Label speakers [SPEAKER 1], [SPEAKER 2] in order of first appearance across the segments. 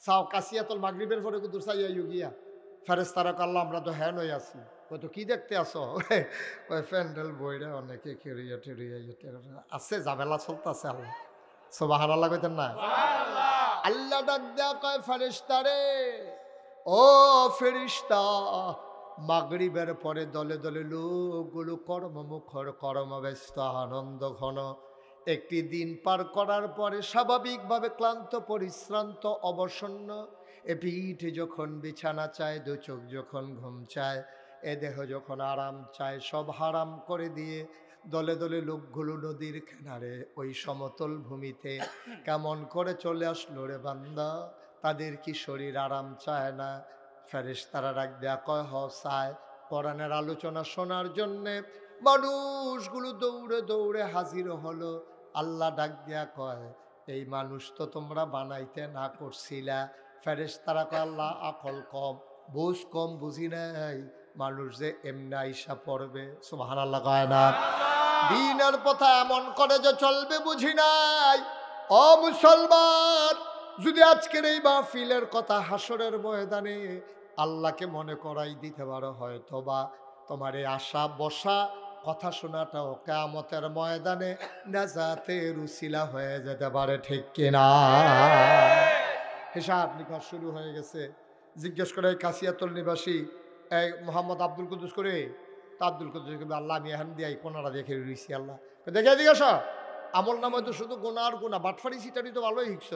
[SPEAKER 1] চাও কাসিয়াতুল মাগরিবের পরে কুদুর চাইয়া গিয়া ফেরেশতারা আল্লাহ আমরা তো হ্যান হয়ে আছি কত কি দেখতে আসো ওই প্যান্ডেল বইরা অনেকে খেরিয়া ঠেরিয়া আছে ঝামেলা চলতেছে আল্লাহ সুবহানাল্লাহ কইতেন না আল্লাহ ডাক দেয়া কয় ফেরেশতারে ও ফেরেশতা মাগরিবের পরে দলে দলে লোকগুলো কর্মমুখর কর্মব্যস্ত আনন্দ ঘন একটি দিন পার করার পরে স্বাভাবিকভাবে ক্লান্ত পরিশ্রান্ত অবসন্ন এ পিঠ যখন বিছানা চায় দু চোখ যখন ঘুম চায় এ দেহ যখন আরাম চায় সব হারাম করে দিয়ে দলে দলে লোকগুলো নদীর কিনারে ওই সমতল ভূমিতে কেমন করে চলে আসলো রে বান্দা তাদের কি শরীর আরাম চায় না ফেরেশতারা ডাক দেয়া কয় হ চায় কোরআনের আলোচনা শোনার জন্যে মানুষগুলো দৌড়ে দৌড়ে হাজির হলো আল্লাহ ডাক দেয়া কয় এই মানুষ তো তোমরা বানাইতে না করছিলা ফেরেশতারা কয় আল্লাহ আকল কম বুঝ কম বুঝি নাই মানুষ যে এমনি আইসা পড়বে সুবহানাল্লাহ কয় না দিনের পথা এমন করে যে চলবে বুঝি নাই ও মুসলমান যদি আজকের এই মাহফিলের কথা হাসরের ময়দানে আল্লাহকে মনে করাই দিতে পারো হয়তো বা তোমার এই আশা বসা কথা শোনাটাও কিয়ামতের ময়দানে নাজাতের উসিলা হয়ে যেতে পারে ঠিক কিনা হিসাব নিকাশ শুরু হয়ে গেছে জিজ্ঞেস করে কাসিয়াতুল নিবাসী এই মোহাম্মদ আব্দুল কুদ্দুস করে তা আব্দুল কুদ্দুস আল্লাহ আমি এখান দিয়ে কোনারা দেখে রয়েছি আল্লাহ দেখে দিকে আমল নামে তো শুধু গুণা আর গুণা বাটফারি সিটারি তো ভালোই শিখছ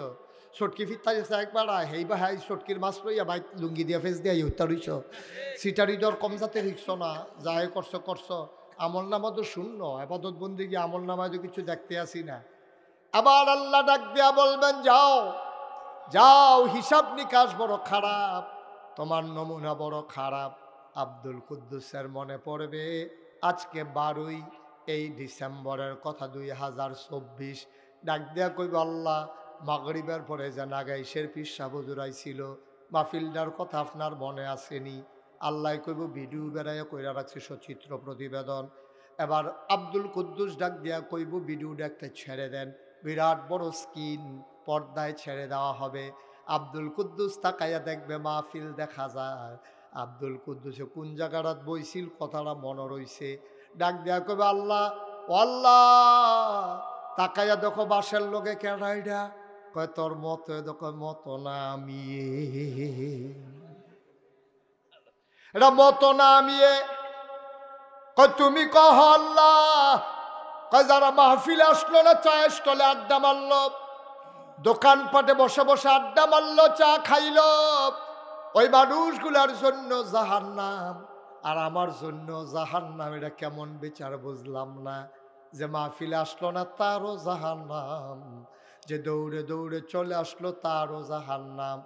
[SPEAKER 1] সটকি ফিরতা গেছে একবার হেই বা হাই সটকির মাছ লইয়া বাই লুঙ্গি দিয়া ফেস দিয়া হত্যা রইছ সিটারি দর কম জাতে শিখছ না যাই করছো আমল নামা তো শূন্য আবাদত বন্দি গিয়ে আমল নামায় তো কিছু দেখতে আসি না আবার আল্লাহ ডাক দিয়া বলবেন যাও যাও হিসাব নিকাশ বড় খারাপ তোমার নমুনা বড় খারাপ আব্দুল কুদ্দুসের মনে পড়বে আজকে 12ই এই ডিসেম্বরের কথা 2024 ডাক দেয়া কইব আল্লাহ মাগরিবের পরে যে নাগাইশের পিসা বুজুরাই ছিল মাহফিলটার কথা আপনার মনে আসেনি আল্লাহ কইব ভিডিও বেড়াইয়া কইরা রাখছে সচিত্র প্রতিবেদন এবার আব্দুল কুদ্দুস ডাক দেয়া কইব ভিডিওটা একটা ছেড়ে দেন বিরাট বড় স্ক্রিন পর্দায় ছেড়ে দেওয়া হবে আব্দুল কুদ্দুস তাকাইয়া দেখবে মাহফিল দেখা যায় আব্দুল কুদ্দুসে কোন জায়গাটাত বইছিল কথাটা মনে রইছে ডাক দেয়া কবে আল্লাহ ও আল্লাহ তাকাইয়া দেখো বাসের লোকে কেডাইডা কয় তোর মতো দেখো মতো না আমি এটা মতো না আমি কয় তুমি কহ আল্লাহ কয় যারা মাহফিলে আসলো না চায়ের স্টলে আড্ডা মারল দোকানপাটে বসে বসে আড্ডা মারল চা খাইল ওই মানুষগুলার জন্য জাহান্নাম আর আমার জন্য জাহান্নাম এটা কেমন বিচার বুঝলাম না যে মাহফিলে আসলো না তারও জাহান্নাম যে দৌড়ে দৌড়ে চলে আসলো তারও জাহান্নাম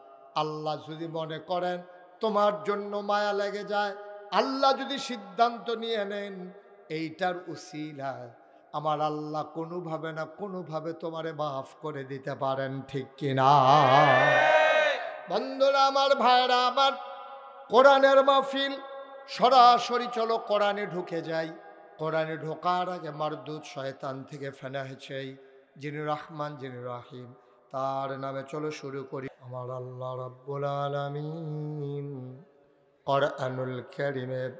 [SPEAKER 1] আল্লাহ যদি মনে করেন তোমার জন্য মায়া লেগে যায় আল্লাহ যদি সিদ্ধান্ত নিয়ে নেন এইটার উসিলায় আমার আল্লাহ কোনোভাবে না কোনোভাবে তোমারে মাফ করে দিতে পারেন ঠিক কিনা বন্ধুরা আমার ভাইরা আমার কোরআনের মাহফিল সরাসরি চলো কোরআনে ঢুকে যাই কোরআনে ঢোকার আগে মারদুদ শয়তান থেকে ফেনা হয়েছে যিনি রহমান যিনি রহিম তার নামে চলো শুরু করি আমার আল্লাহ রাব্বুল আলামিন কোরআনুল কারীমের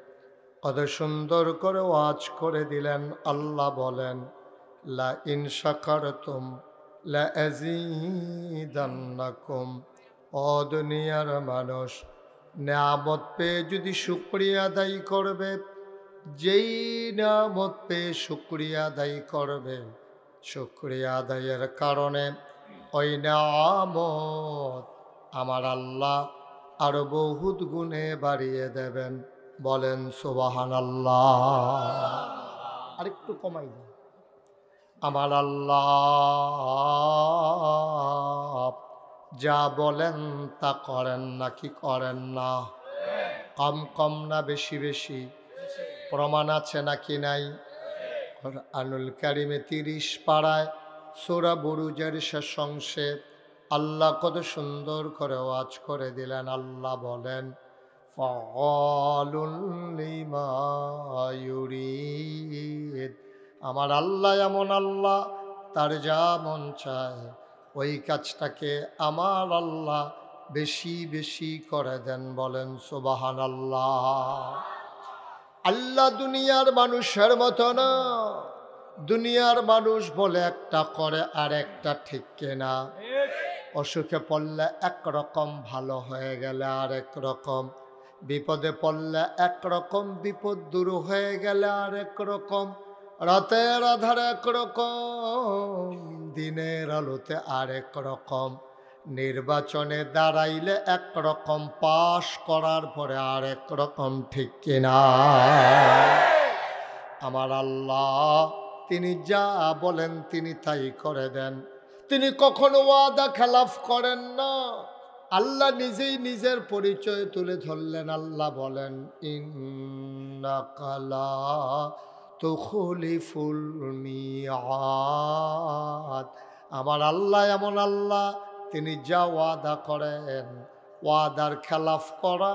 [SPEAKER 1] কত সুন্দর করে ওয়াজ করে দিলেন আল্লাহ বলেন লা ইন শাকারতুম লা আযীদান্নাকুম ও দুনিয়ার মানুষ নিয়ামত পেয়ে যদি শুকরিয়া আদায় করবে যেই নিয়ামত পেয়ে শুকরিয়া আদায় করবে শুকরিয়া আদায়ের কারণে ওই নিয়ামত আমার আল্লাহ আরো বহুত গুণে বাড়িয়ে দেবেন বলেন সুবহানাল্লাহ আরেকটু কমাই দেন আমার আল্লাহ যা বলেন তা করেন নাকি করেন না কম কম না বেশি বেশি প্রমাণ আছে নাকি নাই কোরআনুল কারীমে 30 পারায় সূরা বুরুজের শেষ অংশে আল্লাহ কত সুন্দর করে ওয়াজ করে দিলেন আল্লাহ বলেন ফাআলুল লিমা ইউরিদ আমার আল্লাহ এমন আল্লাহ তার যা মন চায় ওই কাজটাকে আমার আল্লাহ বেশি বেশি করে দেন, বলেন সুবহানাল্লাহ। আল্লাহ দুনিয়ার মানুষের মতো না। দুনিয়ার মানুষ বলে একটা করে আর একটা, ঠিক কিনা? অসুখে পড়লে একরকম, ভালো হয়ে গেলে আর এক রকম, বিপদে পড়লে একরকম, বিপদ দূর হয়ে গেলে আর এক রকম, রাতের আধারে একরকম, দিনের আলোতে আর এক রকম, নির্বাচনে দাঁড়াইলে একরকম, পাশ করার পরে আর এক রকম, ঠিক কিনা? আমার আল্লাহ তিনি যা বলেন তিনি তাই করে দেন। তিনি কখনো ওয়াদা খেলাফ করেন না। আল্লাহ নিজেই নিজের পরিচয় তুলে ধরলেন। আল্লাহ বলেন, ইন্নাকা লা তুখলিফুল মিআদ। আমার আল্লাহ এমন আল্লাহ, তিনি যা ওয়াদা করেন, ওয়াদার খেলাফ করা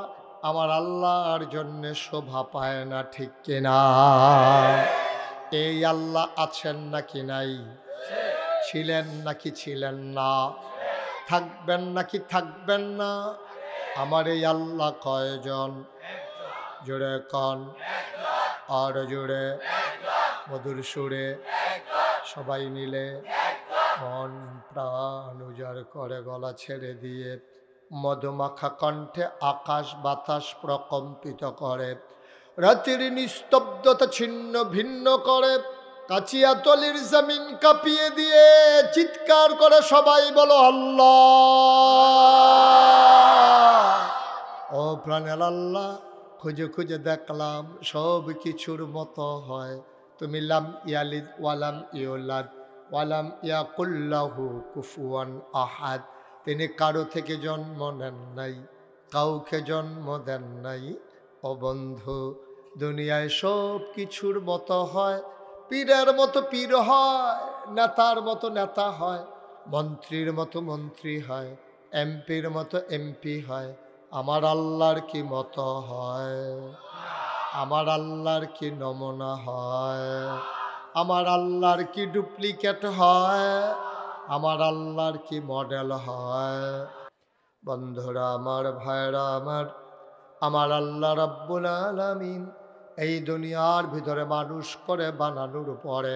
[SPEAKER 1] আমার আল্লাহর জন্য শোভা পায় না, ঠিক কিনা? এই আল্লাহ আছেন নাকি নাই? ছিলেন নাকি ছিলেন না? থাকবেন নাকি থাকবেন না? আমার এই আল্লাহ কয়জন? জোরে কন, আর জোরে, মধুর সুরে, সবাই মিলে মন প্রাণ উজাড় করে গলা ছেড়ে দিয়ে মধুমাখা কণ্ঠে আকাশ বাতাস প্রকম্পিত করে, রাতের নিস্তব্ধতা ছিন্ন ভিন্ন করে, কাচিয়াতলির জমিন কাঁপিয়ে দিয়ে চিৎকার করে সবাই বলো আল্লাহ। ও প্রাণের আল্লাহ, খুঁজে খুঁজে দেখলাম সব কিছুর মতো হয়। তুমি লাম ইয়ালিদ ওয়ালাম ইউলাদ ওয়ালাম ইয়াকুল্লাহু কুফুয়ান আহাদ। তিনি কারো থেকে জন্ম নেন নাই, কাউকে জন্ম দেন নাই। ও বন্ধু, দুনিয়ায় সব কিছুর মতো হয়। পীরের মতো পীর হয়, নেতার মতো নেতা হয়, মন্ত্রীর মতো মন্ত্রী হয়, এমপির মতো এমপি হয়। আমার আল্লাহর কি মতো হয়? আমার আল্লাহর কি নমুনা হয়? আমার আল্লাহর কি ডুপ্লিকেট হয়? আমার আল্লাহর কি মডেল হয়? বন্ধুরা আমার, ভাইরা আমার, আমার আল্লাহ রাব্বুল আলামিন এই দুনিয়ার ভিতরে মানুষ করে বানানোর পরে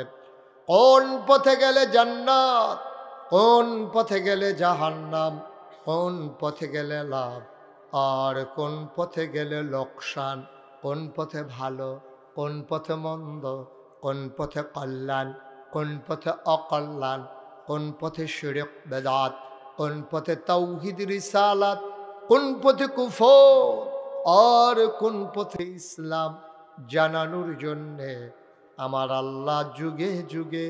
[SPEAKER 1] কোন পথে গেলে জান্নাত, কোন পথে গেলে জাহান্নাম, কোন পথে গেলে লাভ আর কোন পথে গেলে লোকসান, কোন পথে ভালো, কোন পথে মন্দ, কোন পথে কল্যাণ, কোন পথে অকল্যাণ, কোন পথে শিরক বেদাত, কোন পথে তাওহীদ রিসালাত, কোন পথে কুফর আর কোন পথে ইসলাম জানানোর জন্যে আমার আল্লাহ যুগে যুগে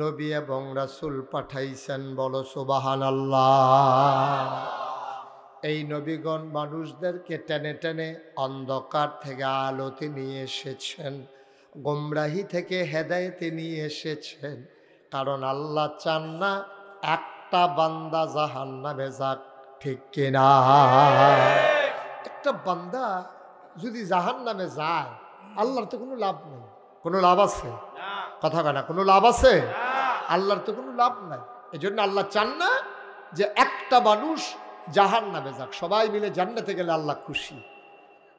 [SPEAKER 1] নবী এবং রাসূল পাঠাইছেন। বলো সুবহানাল্লাহ। এই নবীগণ মানুষদেরকে টেনে টেনে অন্ধকার থেকে আলোতে নিয়ে এসেছেন, গোমরাহি থেকে হেদায়েতে নিয়ে এসেছেন। কারণ আল্লাহ চান না একটা বান্দা জাহান্নামে যাক, ঠিক কিনা? একটা বান্দা যদি জাহান্নামে যায়, আল্লাহর তো কোনো লাভ নেই। কোনো লাভ আছে? কথা কয় না, কোনো লাভ আছে? আল্লাহর তো কোনো লাভ নাই। এই জন্য আল্লাহ চান না যে একটা মানুষ জাহান্নামে যাক, সবাই মিলে জান্নাতে গেলে আল্লাহ খুশি।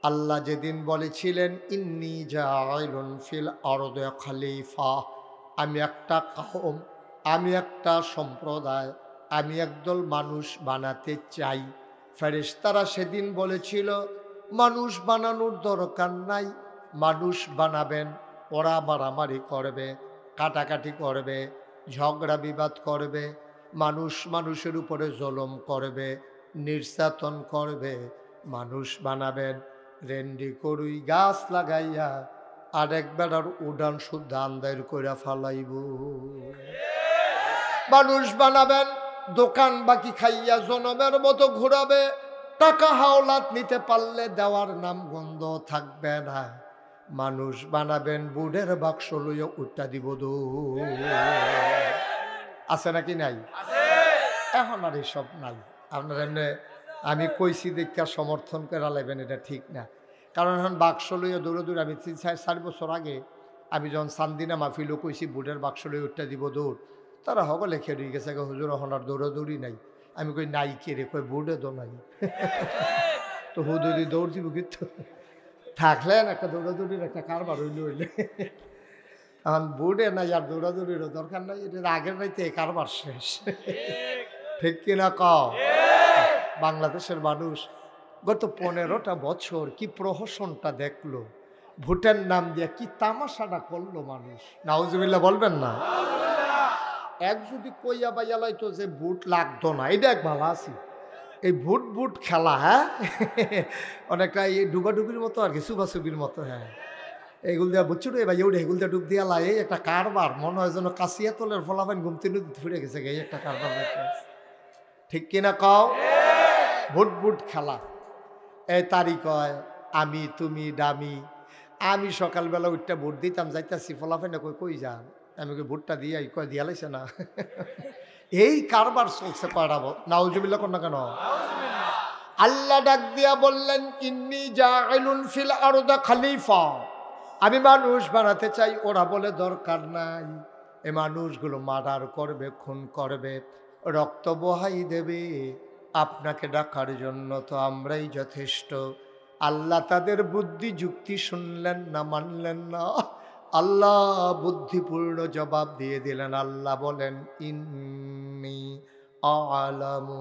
[SPEAKER 1] আল্লাহ যেদিন বলেছিলেন ইন্নী জাইলুন ফিল আরদে খলিফা, আমি একটা কওম, আমি একটা সম্প্রদায়, আমি একদল মানুষ বানাতে চাই। ফেরেশতারা সেদিন বলেছিল মানুষ বানানোর দরকার নাই, মানুষ বানাবেন, ওরা মারামারি করবে, কাটাকাটি করবে, ঝগড়া বিবাদ করবে, মানুষ মানুষের উপরে জুলুম করবে, নির্যাতন করবে। মানুষ বানাবেন রেন্ডি করুই গাছ লাগাইয়া আরেক বেড়ার উড়ান শুদ্ধ আন্দার কইরা ফালাইব। মানুষ বানাবেন দোকান বাকি খাইয়া জনমের মতো ঘুরাবে, টাকা হাওলাত নিতে পারলে দেওয়ার নাম গন্ধ থাকবে না। মানুষ বানাবেন বুড়ের বাক্স লইয়া উঠা দিব দো। আছে নাকি নাই? এখন আর এসব নাই। আপনার এমনি আমি কইছি দেখা সমর্থন করে লাইবেন, এটা ঠিক না। কারণ এখন বাক্স লইয়া দৌড়ে দৌড়ে, আমি 3-4 বছর আগে আমি যখন সান্দিনা মাহফিলও কইছি বুড়ের বাক্স লইয়া উঠা দিব দৌড়, তারা হগলে খেয়ে গেছে হুজুর এখন আর দৌড়াদৌড়ি নাই। আমি কই নাই কে রে, কই বোর্ডে তো নাই। তো হুদুরি দৌড় দিব কিন্তু থাকলেন একটা দৌড়াদৌড়ির একটা কারবার হইলে এখন বোর্ডে নাই আর দৌড়াদৌড়িরও দরকার নাই, এটা আগের রাইতে কারবার শেষ। ঠিক কিনা কও? বাংলাদেশের মানুষ গত 15টা বছর কি প্রহসনটা দেখলো, ভোটের নাম দিয়ে কি তামাশাটা করলো মানুষ। নাউজুবিল্লাহ বলবেন না? এক যদি কইয়া বাইয়া লাইতো যে ভোট লাগতো না, এটা এক ভালো আছি। এই ভোট ভোট খেলা, হ্যাঁ অনেকটা এই ডুবাডুবির মতো আর কি, সুবাসুবির মতো। হ্যাঁ এগুলো দেওয়া বুঝছো রে ভাই, ওটা এগুলো ডুব দিয়া লাই একটা কারবার, মনে হয় যেন কাশিয়া তোলের ফলাফান ঘুমতে ফিরে গেছে এই একটা কারবার। ঠিক কিনা কও? ভোট ভোট খেলা। এই তারিখ হয় আমি তুমি ডামি, আমি সকালবেলা উঠটা ভোট দিতাম, যাইতাছি ফলাফানে কই কই যান, আমি কই ভোটটা দিয়ে কয় দিয়া লাইছে না। এই কারবার চলছে কয়টা। নাউজুবিল্লাহ কোন না কেন? আল্লাহ ডাক দিয়া বললেন ইন্নী জাইলুন ফিল আরদি খলিফা, আমি মানুষ বানাতে চাই। ওরা বলে দরকার নাই, এই মানুষগুলো মার্ডার করবে, খুন করবে, রক্ত বহাই দেবে, আপনাকে ডাকার জন্য তো আমরাই যথেষ্ট। আল্লাহ তাদের বুদ্ধি যুক্তি শুনলেন না, মানলেন না। আল্লাহ বুদ্ধিপূর্ণ জবাব দিয়ে দিলেন। আল্লাহ বলেন ইন্নী আ'লামু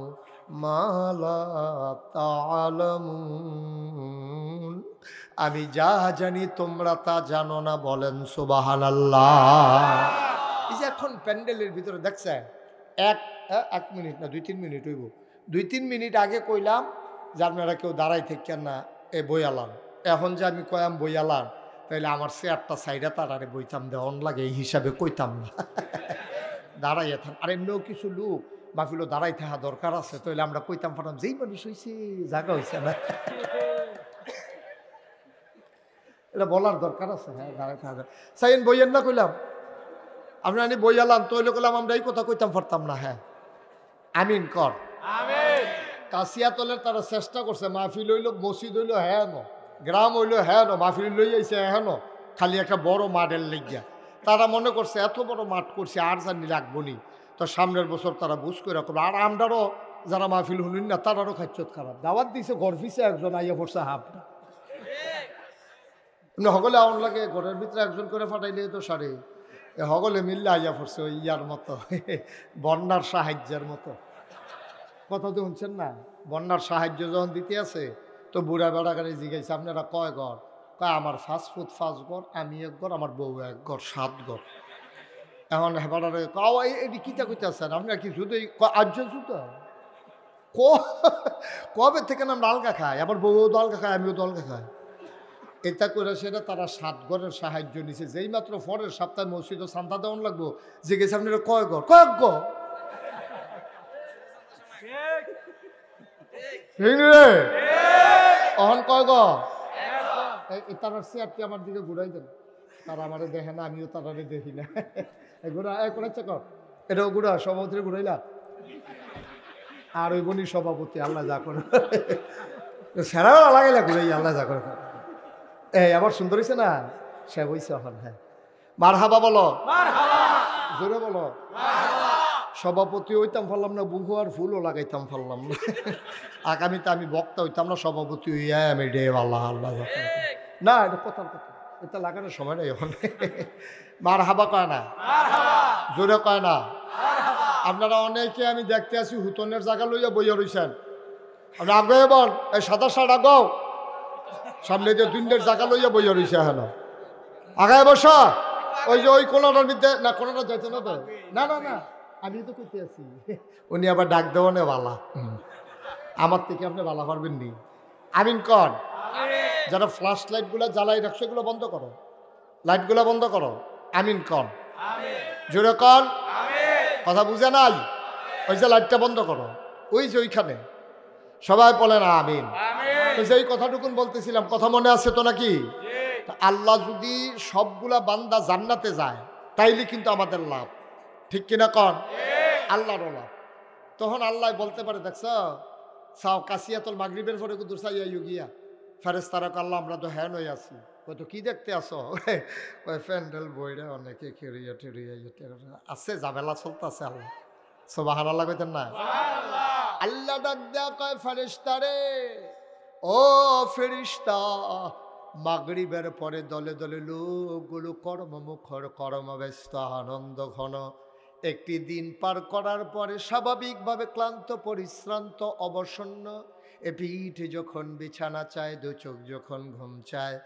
[SPEAKER 1] মা লা তা'লামুন, আমি যা জানি তোমরা তা জানো না। বলেন সুবহানাল্লাহ। এই যে এখন প্যান্ডেলের ভিতরে দেখছেন, এক মিনিট না 2-3 মিনিট হইব, 2-3 মিনিট আগে কইলাম যে আপনারা কেউ দাঁড়াই থাকেন না, এ বই আলান। এখন যে আমি কয়াম বই আলান, তাইলে আমার চেয়ারটা সাইডে তারারে বইতাম দেওয়ান লাগে, এই হিসাবে কইতাম না। দাঁড়াইয়া থাক। আর এমনিও কিছু লোক মাহফিলও দাঁড়াই থাকা দরকার আছে, তাইলে আমরা কইতাম ফাটাম যেই মানুষ হয়েছে জায়গা হয়েছে না, এটা বলার দরকার আছে। হ্যাঁ দাঁড়াই থাকা সাইন বইয়ের না কইলাম, আপনার বই আলাম তৈলে করলাম, আমরা এই কথা কইতাম পারতাম না। হ্যাঁ আমিন কর। কাশিয়াতলের তারা চেষ্টা করছে, মাহফিল হইল, মসজিদ হইল, হ্যাঁ ন গ্রাম হইল, হ্যাঁ ন মাহফিল লই আইছে, হ্যাঁ ন খালি একটা বড় মাঠের লেগিয়া। তারা মনে করছে এত বড় মাঠ করছে আর জানি লাগবো নি, তো সামনের বছর তারা বুঝ করে রাখবে। আর আমরারও যারা মাহফিল শুনুন না, তারারও খাচ্ছত খারাপ। দাওয়াত দিছে গর্ফিছে একজন, আইয়া পড়ছে হাফটা। সকলে আউন লাগে, ঘরের ভিতরে একজন করে ফাটাইলে তো সারে সকলে মিললে আইয়া পড়ছে ওই ইয়ার মতো, বন্যার সাহায্যের মতো। কথা তো শুনছেন না? বন্যার সাহায্য যখন দিতে আছে, তো বুড়া বেড়াগারে জিজ্ঞাসা আপনারা কয় ঘর? কয় আমার ফাস্টফুড 5 ঘর, আমি 1 ঘর, আমার বউ 1 ঘর, 7 ঘর। এখন হেবারে এটি কিতা কইতে আছেন আপনারা কি শুধু আর্য জুতো? কবে থেকে না ডালকা খায়, আবার বউও ডালকা খায়, আমিও ডালকা খাই। এটা করে সেটা তারা 7 ঘরের সাহায্য নিছে। যেই মাত্র পরের সপ্তাহে মসজিদে সান্তা দেওয়ান লাগবো, জিজ্ঞেস আপনারা কয় ঘর? কয়েক ঘর। অহন কয় ঘর? তারা চেয়ারটি আমার দিকে ঘুরাই দেন, তারা আমারে দেখে না, আমিও তারারে দেখি না। ঘুরা করেছে কর, এটাও ঘুরা, সভাপতি ঘুরাইলা। আর ওই বনি সভাপতি, আল্লাহ যা করে সেরা লাগাইলা ঘুরাই, আল্লাহ যা করে। এই আবার সুন্দর হয়েছে না, সে হয়েছে এখন। হ্যাঁ মারহাবা বলো, জোরে বলো। সভাপতি হইতাম পারলাম না, বুহু আর ফুলও লাগাইতাম পারলাম না। আগামীতে আমি বক্তা হইতাম না, সভাপতি হইয়া আমি ডে আল্লাহ আল্লাহ না, এটা কথার কথা, এটা লাগানোর সময় নেই এখন। মারহাবা কয় না, জোরে কয় না। আপনারা অনেকে আমি দেখতে আসি হুতনের জায়গা লইয়া বইয়া রইছেন। আপনি আগে বল, এই সাদা শার্ট আগাও, সামনে যে 2টের জায়গা লইয়া বইয়া রইছে। হ্যাঁ আগায় বসা, ওই যে ওই কোনাটার মধ্যে না, কোনাটা যাইতে না তো, না না না আমি তো কইতে আছি। উনি আবার ডাক দেওয়া নে বালা, আমার থেকে আপনি বালা পারবেন নি। আমিন কন। যারা ফ্ল্যাশ লাইটগুলো জ্বালাই রাখছো এগুলো বন্ধ করো, লাইটগুলো বন্ধ করো। আমিন কন, জোরে কন। কথা বুঝে নাই? ওই যে লাইটটা বন্ধ করো, ওই যে ওইখানে সবাই বলেন আমিন। যেই কথাটুকুন বলতেছিলাম, কথা মনে আছে তো নাকি? আল্লাহ যদি সবগুলা বান্দা জান্নাতে যায় তাইলে কিন্তু আমাদের লাভ, ঠিক কিনা কন? আল্লাহর লাভ। তখন আল্লাহ বলতে পারে, দেখছ সাও কাশিয়াতল মাগরিবের পরে কুদুর সাইয়া গিয়া ফেরেশতারা আল্লাহ আমরা তো হ্যান হয়ে আছি। তো কি দেখতে আসো? ওই প্যান্ডেল বইরা অনেকে খেরিয়া ঠেরিয়া আছে, ঝামেলা চলতেছে। আল্লাহ সুবহানাল্লাহ কইতেন না? আল্লাহ ডাক দেয়া কয় ফেরেশতারে, ও ফেরেশতা, মাগরিবের পরে দলে দলে লোকগুলো কর্মমুখর, কর্মব্যস্ত, আনন্দ ঘন। একটি দিন পার করার পরে স্বাভাবিকভাবে ক্লান্ত, পরিশ্রান্ত, অবসন্ন, এ পিঠে যখন বিছানা চায়, দু চোখ যখন ঘুম চায়,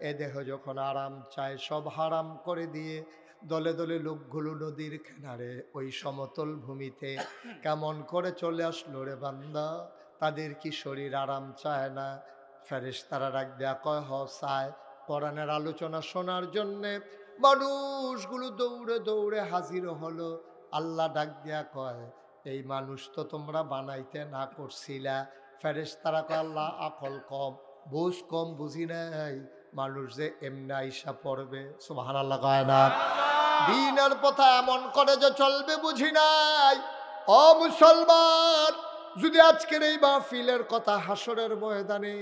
[SPEAKER 1] এ দেহ যখন আরাম চায়, সব হারাম করে দিয়ে দলে দলে লোকগুলো নদীর কিনারে ওই সমতল ভূমিতে কেমন করে চলে আসলো রে বান্দা? তাদের কি শরীর আরাম চায় না? ফেরেশতারা ডাক দেয়া কয়, হ চায়। কোরআনের আলোচনা শোনার জন্যে মানুষগুলো দৌড়ে দৌড়ে হাজির হলো। আল্লাহ ডাক দেয়া কয়, এই মানুষ তো তোমরা বানাইতে না করছিলা। ফেরেশতারা কয়, আল্লাহ আকল কম, বুঝ কম, বুঝি নাই মানুষ যে এমনি আইসা পড়বে। সুবহানাল্লাহ কয় না? দিনের পথা এমন করে যে চলবে বুঝি নাই। ও মুসলমান, যদি আজকের এই মাহফিলের কথা হাসরের ময়দানে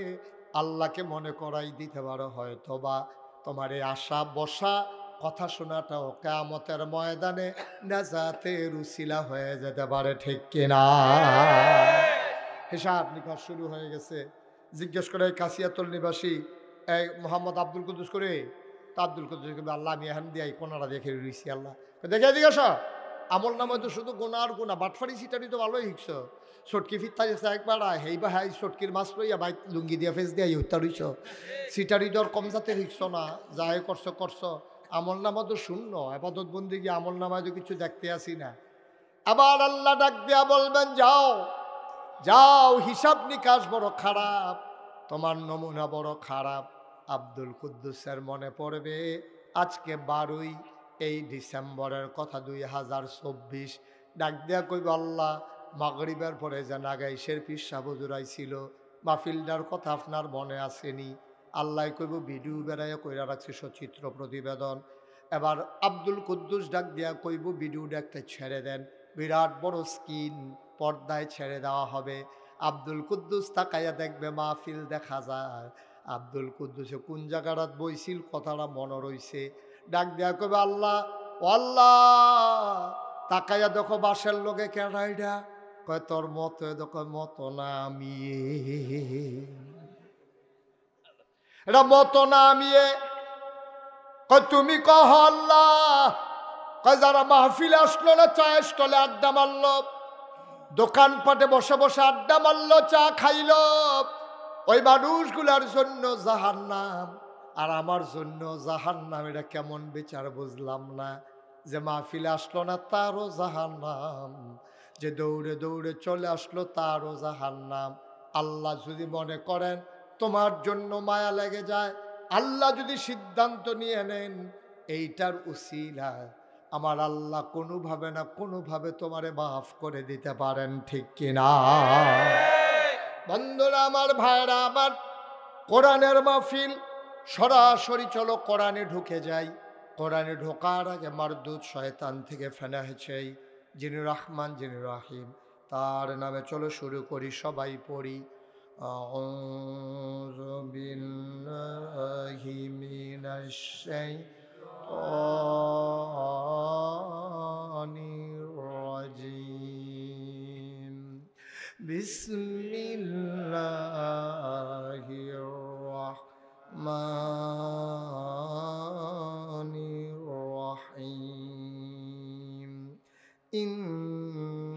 [SPEAKER 1] আল্লাহকে মনে করাই দিতে পারো, হয়তো বা তোমার এই আশা বসা কথা শোনাটাও কিয়ামতের ময়দানে নাজাতের উসিলা হয়ে যেতে পারে, ঠিক কিনা? হিসাব নিকাশ শুরু হয়ে গেছে। জিজ্ঞেস করে এই কাশিয়াতুল নিবাসী এই মোহাম্মদ আব্দুল কুদ্দুস করে, তা আব্দুল কুদ্দুস আল্লাহ আমি এখান দিয়ে কোনারা দেখে রয়েছি। আল্লাহ দেখে জিজ্ঞাস, আমল নামে তো শুধু গোনা আর গোনা, বাটফারি সিটারি তো ভালোই শিখছ। সটকি ফিরতা গেছে একবার, হেই বা হাই সটকির মাছ লইয়া বাইক লুঙ্গি দিয়া ফেস দিয়া হত্যা রইছ। সিটারি দর কম জাতে শিখছ না, যাই করছো করছো। আমল নামা তো শূন্য, আবাদত বন্দি গিয়ে আমল নামায় তো কিছু দেখতে আসি না। আবার আল্লাহ ডাক দিয়া বলবেন, যাও যাও, হিসাব নিকাশ বড় খারাপ, তোমার নমুনা বড় খারাপ। আব্দুল কুদ্দুসের মনে পড়বে আজকে 12ই এই ডিসেম্বরের কথা, 2024। ডাক দেয়া কইব, আল্লাহ মাগরিবের পরে যে নাগাইশের পিসা বজুরাই ছিল, মাহফিলটার কথা আপনার মনে আসেনি? আল্লাহ কইব, ভিডিও বেড়াইয়া কইরা রাখছি সচিত্র প্রতিবেদন। এবার আব্দুল কুদ্দুস ডাক দেয়া কইব, ভিডিওটা একটা ছেড়ে দেন, বিরাট বড় স্ক্রিন পর্দায় ছেড়ে দেওয়া হবে। আব্দুল কুদ্দুস তাকাইয়া দেখবে মাহফিল দেখা যায়। আব্দুল কুদ্দুসে কোন জায়গাটা বইছিল কথাটা মনে রইছে। ডাক দেয়া কবে, আল্লাহ ও আল্লাহ, তাকাইয়া দেখো বাসের লোকে কেনাইডা, কয় তোর মতো, দেখো মতো না আমি, এটা মতো না আমি, কয় তুমি কহ আল্লাহ, কয় যারা মাহফিলে আসলো না, চায়ের স্টলে আড্ডা মারলো, দোকানপাটে বসে বসে আড্ডা মারলো, চা খাইলো, ওই মানুষগুলার জন্য জাহান্নাম আর আমার জন্য জাহান্নাম। এটা কেমন বিচার বুঝলাম না, যে মাহফিলে আসলো না তারও জাহান্নাম, যে দৌড়ে দৌড়ে চলে আসলো তারও জাহান্নাম। আল্লাহ যদি মনে করেন তোমার জন্য মায়া লেগে যায়, আল্লাহ যদি সিদ্ধান্ত নিয়ে নেন এইটার উসিলা, আমার আল্লাহ কোনোভাবে না কোনোভাবে তোমারে মাফ করে দিতে পারেন, ঠিক কিনা? বন্ধুরা আমার, ভাইরা আমার, কোরআনের মাহফিল সরাসরি চলো কোরআনে ঢুকে যাই। কোরআনে ঢোকার আগে মারদুদ শয়তান থেকে ফেনা হয়েছে যিনি রহমান, যিনি রাহিম, তার নামে চলো শুরু করি, সবাই পড়ি। আউযু বিল্লাহি মিনাশ শাইতানির রাজিম। বিসমিল্লাহির রাহমানির রাহিম।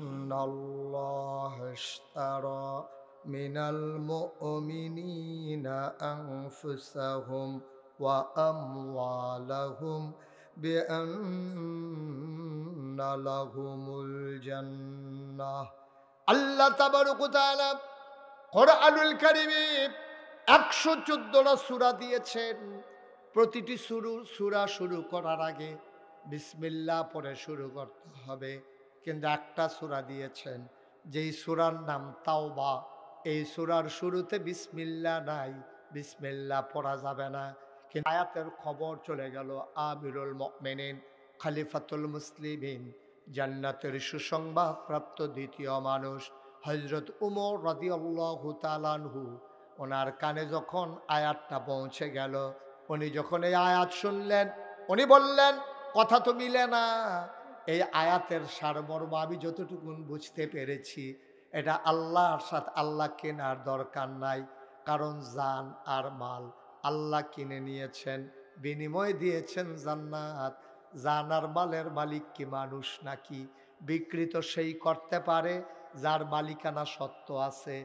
[SPEAKER 1] ইন্নাল্লাহা ইশতারা মিনাল মুমিনিনা আনফুসাহুম ওয়া আমওয়ালাহুম বিআন্না লাহুমুল জান্নাহ। আল্লাহ তাবারক ওয়া তাআলা কোরআনুল কারীমে 114টা সূরা দিয়েছেন। প্রতিটি সূরা শুরু করার আগে বিসমিল্লাহ পড়ে শুরু করতে হবে। কিন্তু একটা সূরা দিয়েছেন যেই সূরার নাম তাওবা, এই সূরার শুরুতে বিসমিল্লাহ নাই, বিসমিল্লাহ পড়া যাবে না। কিন্তু আয়াতের খবর চলে গেল আমিরুল মুমিনিন, খলিফাতুল মুসলিমিন, জান্নাতের সুসংবাদ প্রাপ্ত দ্বিতীয় মানুষ হযরত উমর রাদিয়াল্লাহু তাআলা আনহু, ওনার কানে যখন আয়াতটা পৌঁছে গেল, উনি যখন এই আয়াত শুনলেন, উনি বললেন কথা তো মিলে না। এই আয়াতের সারমর্ম আমি যতটুকু বুঝতে পেরেছি, এটা আল্লাহর সাথে আল্লাহ কেনার দরকার নাই, কারণ জান আর মাল আল্লাহ কিনে নিয়েছেন, বিনিময় দিয়েছেন জান্নাত। জান আর মালের মালিক কি মানুষ নাকি? বিকৃত সেই করতে পারে যার মালিকানা সত্য আছে,